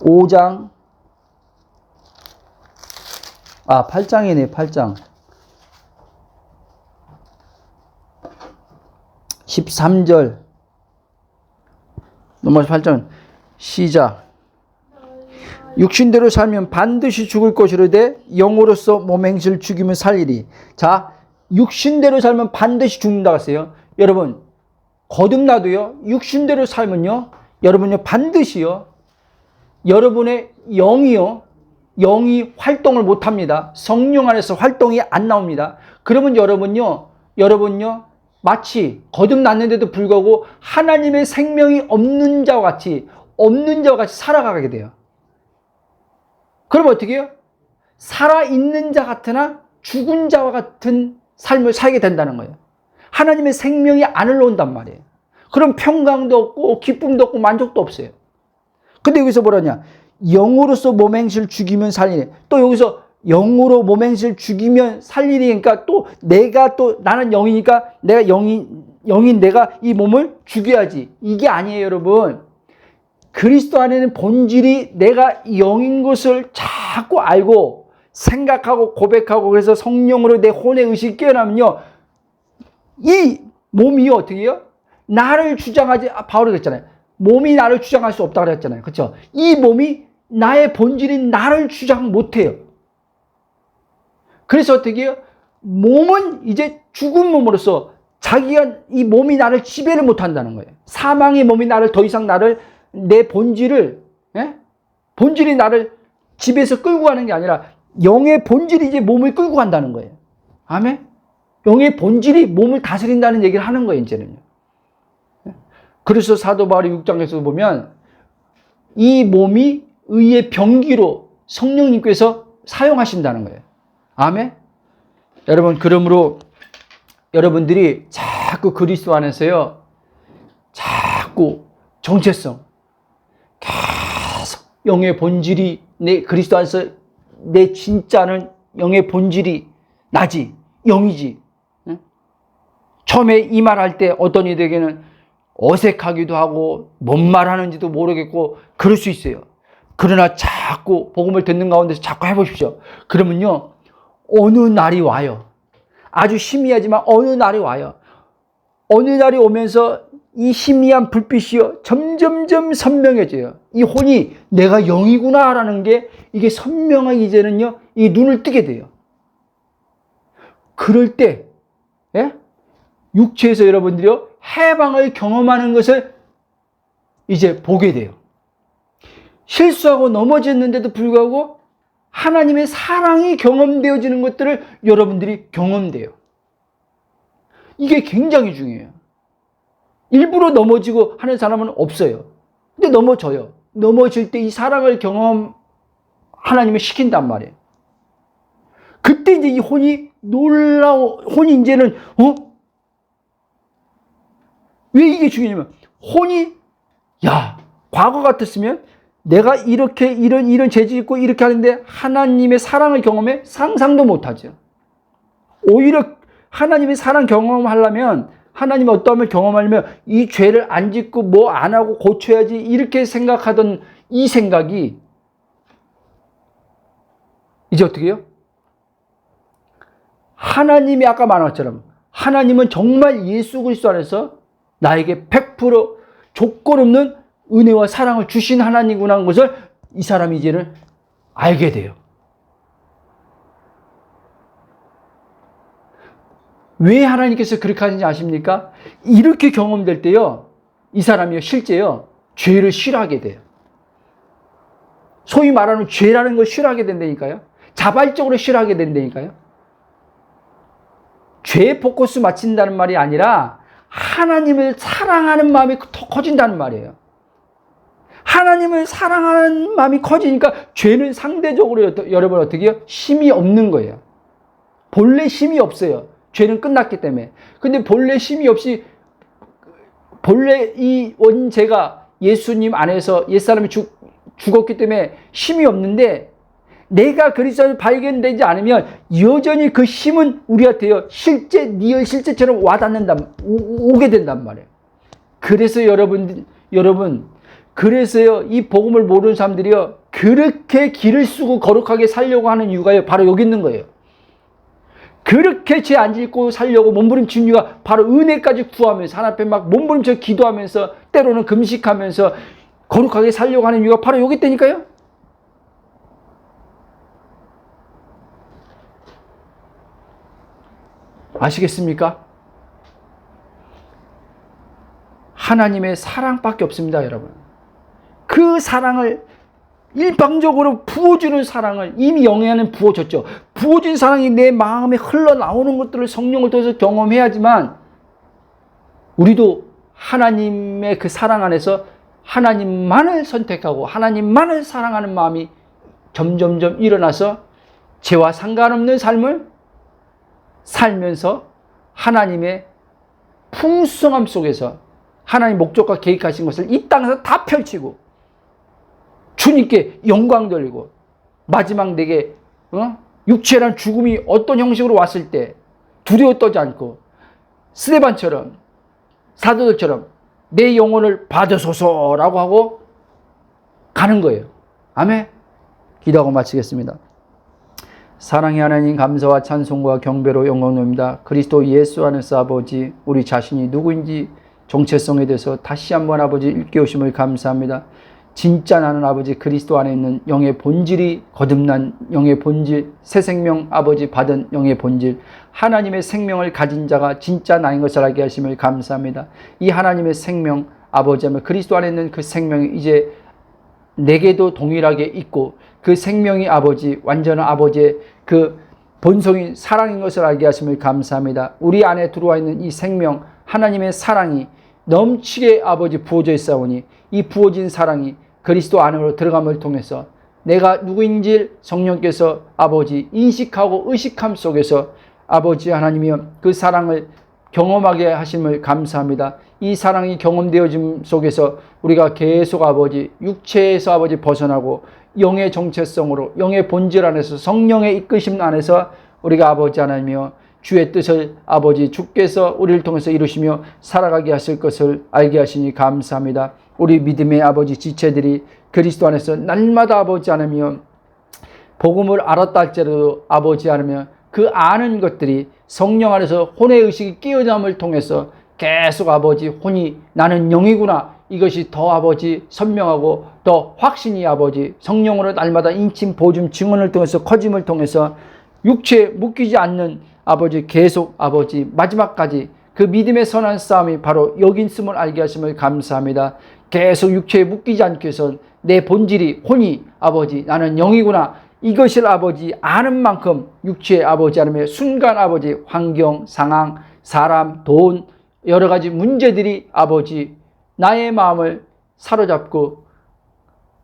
A: 5장 8장이네. 8장 13절 로마서 8장 시작. 육신대로 살면 반드시 죽을 것이로되 영으로서 몸행실 죽이면 살리리. 자, 육신대로 살면 반드시 죽는다고 했어요. 여러분, 거듭나도요, 육신대로 살면요, 여러분요, 반드시요, 여러분의 영이 활동을 못합니다. 성령 안에서 활동이 안 나옵니다. 그러면 여러분요, 마치 거듭났는데도 불구하고 하나님의 생명이 없는 자와 같이 살아가게 돼요. 그럼 어떻게 해요? 살아있는 자 같으나 죽은 자와 같은 삶을 살게 된다는 거예요. 하나님의 생명이 안 흘러온단 말이에요. 그럼 평강도 없고 기쁨도 없고 만족도 없어요. 근데 여기서 뭐라냐? 영으로서 몸행실 죽이면 살리네. 또 여기서 영으로 몸행실 죽이면 살리니까 또 나는 영이니까 내가 영인 내가 이 몸을 죽여야지. 이게 아니에요, 여러분. 그리스도 안에는 본질이 내가 영인 것을 자꾸 알고 생각하고 고백하고 그래서 성령으로 내 혼의 의식이 깨어나면요, 이 몸이요, 어떻게 해요? 나를 주장하지, 바울이 그랬잖아요. 몸이 나를 주장할 수 없다고 그랬잖아요. 그렇죠? 이 몸이 나의 본질인 나를 주장 못해요. 그래서 어떻게 해요? 몸은 이제 죽은 몸으로서 자기가 이 몸이 나를 지배를 못한다는 거예요. 사망의 몸이 나를 더 이상 내 본질이 나를 집에서 끌고 가는 게 아니라 영의 본질이 이제 몸을 끌고 간다는 거예요. 아멘? 영의 본질이 몸을 다스린다는 얘기를 하는 거예요, 이제는요. 그래서 사도 바울이 6장에서 보면 이 몸이 의의 병기로 성령님께서 사용하신다는 거예요. 아멘? 여러분, 그러므로 여러분들이 자꾸 그리스도 안에서요, 자꾸 정체성, 계속 영의 본질이 내 그리스도 안에서 내 진짜는 영의 본질이 나지, 영이지. 처음에 이 말할 때 어떤 이들에게는 어색하기도 하고 뭔 말하는지도 모르겠고 그럴 수 있어요. 그러나 자꾸 복음을 듣는 가운데서 자꾸 해보십시오. 그러면요, 어느 날이 와요. 아주 희미하지만 어느 날이 와요. 어느 날이 오면서 이 희미한 불빛이요, 점점점 선명해져요. 이 혼이 내가 영이구나라는 게 이게 선명하게 이제는요, 이 눈을 뜨게 돼요. 그럴 때, 육체에서 여러분들이요, 해방을 경험하는 것을 이제 보게 돼요. 실수하고 넘어졌는데도 불구하고 하나님의 사랑이 경험되어지는 것들을 여러분들이 경험돼요. 이게 굉장히 중요해요. 일부러 넘어지고 하는 사람은 없어요. 근데 넘어져요. 넘어질 때 이 사랑을 하나님이 시킨단 말이에요. 그때 이제 이 혼이 혼이 이제는, 왜 이게 중요하냐면, 혼이, 야, 과거 같았으면 내가 이렇게, 이런 죄질 있고 이렇게 하는데 하나님의 사랑을 경험해? 상상도 못하죠. 오히려 하나님의 사랑 경험하려면, 하나님의 어떠함을 경험하려면 이 죄를 안 짓고 뭐 안 하고 고쳐야지 이렇게 생각하던 이 생각이 이제 어떻게 해요? 하나님이 아까 말한 것처럼 하나님은 정말 예수 그리스도 안에서 나에게 100% 조건 없는 은혜와 사랑을 주신 하나님이구나 하는 것을 이 사람이 이제는 알게 돼요. 왜 하나님께서 그렇게 하는지 아십니까? 이렇게 경험될 때요, 이 사람이요, 실제요, 죄를 싫어하게 돼요. 소위 말하는 죄라는 걸 싫어하게 된다니까요. 자발적으로 싫어하게 된다니까요. 죄에 포커스 맞춘다는 말이 아니라 하나님을 사랑하는 마음이 더 커진다는 말이에요. 하나님을 사랑하는 마음이 커지니까 죄는 상대적으로 여러분 어떻게 해요? 힘이 없는 거예요. 본래 힘이 없어요. 죄는 끝났기 때문에. 근데 본래 힘이 없이, 본래 이 원죄가 예수님 안에서 옛사람이 죽었기 때문에 힘이 없는데, 내가 그리스도를 발견되지 않으면 여전히 그 힘은 우리한테요, 실제, 리얼 실제처럼 오게 된단 말이에요. 그래서 여러분, 그래서요, 이 복음을 모르는 사람들이요, 그렇게 길을 쓰고 거룩하게 살려고 하는 이유가요, 바로 여기 있는 거예요. 그렇게 죄 안 짓고 살려고 몸부림치는 이유가 바로 은혜까지 구하면서, 하나님 앞에 막 몸부림쳐 기도하면서, 때로는 금식하면서 거룩하게 살려고 하는 이유가 바로 여기 있다니까요. 아시겠습니까? 하나님의 사랑밖에 없습니다, 여러분. 그 사랑을 일방적으로 부어주는 사랑을 이미 영에는 부어줬죠. 부어진 사랑이 내 마음에 흘러나오는 것들을 성령을 통해서 경험해야지만 우리도 하나님의 그 사랑 안에서 하나님만을 선택하고 하나님만을 사랑하는 마음이 점점점 일어나서 죄와 상관없는 삶을 살면서 하나님의 풍성함 속에서 하나님 목적과 계획하신 것을 이 땅에서 다 펼치고 주님께 영광 돌리고, 마지막 내게 육체란 죽음이 어떤 형식으로 왔을 때 두려워 떨지 않고 스데반처럼, 사도들처럼 내 영혼을 받으소서라고 하고 가는 거예요. 아멘. 기도하고 마치겠습니다. 사랑의 하나님, 감사와 찬송과 경배로 영광 돌립니다. 그리스도 예수 안에서 아버지, 우리 자신이 누구인지 정체성에 대해서 다시 한번 아버지 일깨우심을 감사합니다. 진짜 나는 아버지 그리스도 안에 있는 영의 본질이 거듭난 영의 본질, 새 생명 아버지 받은 영의 본질, 하나님의 생명을 가진 자가 진짜 나인 것을 알게 하심을 감사합니다. 이 하나님의 생명 아버지 하면 그리스도 안에 있는 그 생명이 이제 내게도 동일하게 있고, 그 생명이 아버지 완전한 아버지의 그 본성이 사랑인 것을 알게 하심을 감사합니다. 우리 안에 들어와 있는 이 생명 하나님의 사랑이 넘치게 아버지 부어져 있사오니, 이 부어진 사랑이 그리스도 안으로 들어감을 통해서 내가 누구인지 성령께서 아버지 인식하고 의식함 속에서 아버지 하나님이여 그 사랑을 경험하게 하심을 감사합니다. 이 사랑이 경험되어짐 속에서 우리가 계속 아버지 육체에서 아버지 벗어나고 영의 정체성으로, 영의 본질 안에서, 성령의 이끄심 안에서 우리가 아버지 하나님이여 주의 뜻을 아버지 주께서 우리를 통해서 이루시며 살아가게 하실 것을 알게 하시니 감사합니다. 우리 믿음의 아버지 지체들이 그리스도 안에서 날마다 아버지 하나님이여 복음을 알았다 할지라도 아버지 하나님이여 그 아는 것들이 성령 안에서 혼의 의식이 깨어남을 통해서 계속 아버지 혼이 나는 영이구나, 이것이 더 아버지 선명하고 더 확신이 아버지 성령으로 날마다 인침 보증 증언을 통해서 커짐을 통해서 육체에 묶이지 않는 아버지 계속 아버지 마지막까지 그 믿음의 선한 싸움이 바로 여기 있음을 알게 하심을 감사합니다. 계속 육체에 묶이지 않기 위해서 내 본질이 혼이 아버지 나는 영이구나, 이것을 아버지 아는 만큼 육체의 아버지 하나님의 순간 아버지 환경, 상황, 사람, 돈 여러 가지 문제들이 아버지 나의 마음을 사로잡고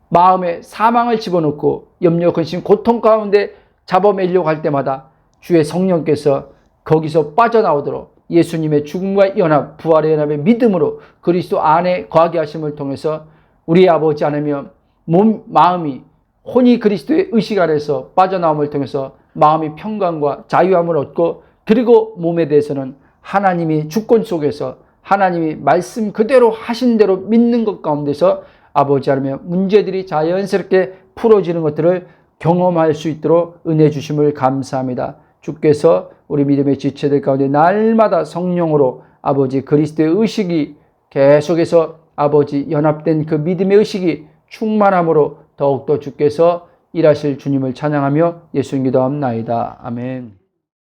A: 마음에 사망을 집어넣고 염려, 근심, 고통 가운데 잡아매려고 할 때마다 주의 성령께서 거기서 빠져나오도록 예수님의 죽음과 연합, 부활의 연합의 믿음으로 그리스도 안에 거하게 하심을 통해서 우리 아버지 안에며 마음이 혼이 그리스도의 의식 아래서 빠져나옴을 통해서 마음이 평강과 자유함을 얻고, 그리고 몸에 대해서는 하나님이 주권 속에서 하나님이 말씀 그대로 하신 대로 믿는 것 가운데서 아버지 하나님의 문제들이 자연스럽게 풀어지는 것들을 경험할 수 있도록 은혜 주심을 감사합니다. 주께서 우리 믿음의 지체들 가운데 날마다 성령으로 아버지 그리스도의 의식이 계속해서 아버지 연합된 그 믿음의 의식이 충만함으로 더욱더 주께서 일하실 주님을 찬양하며 예수님 기도합나이다. 아멘.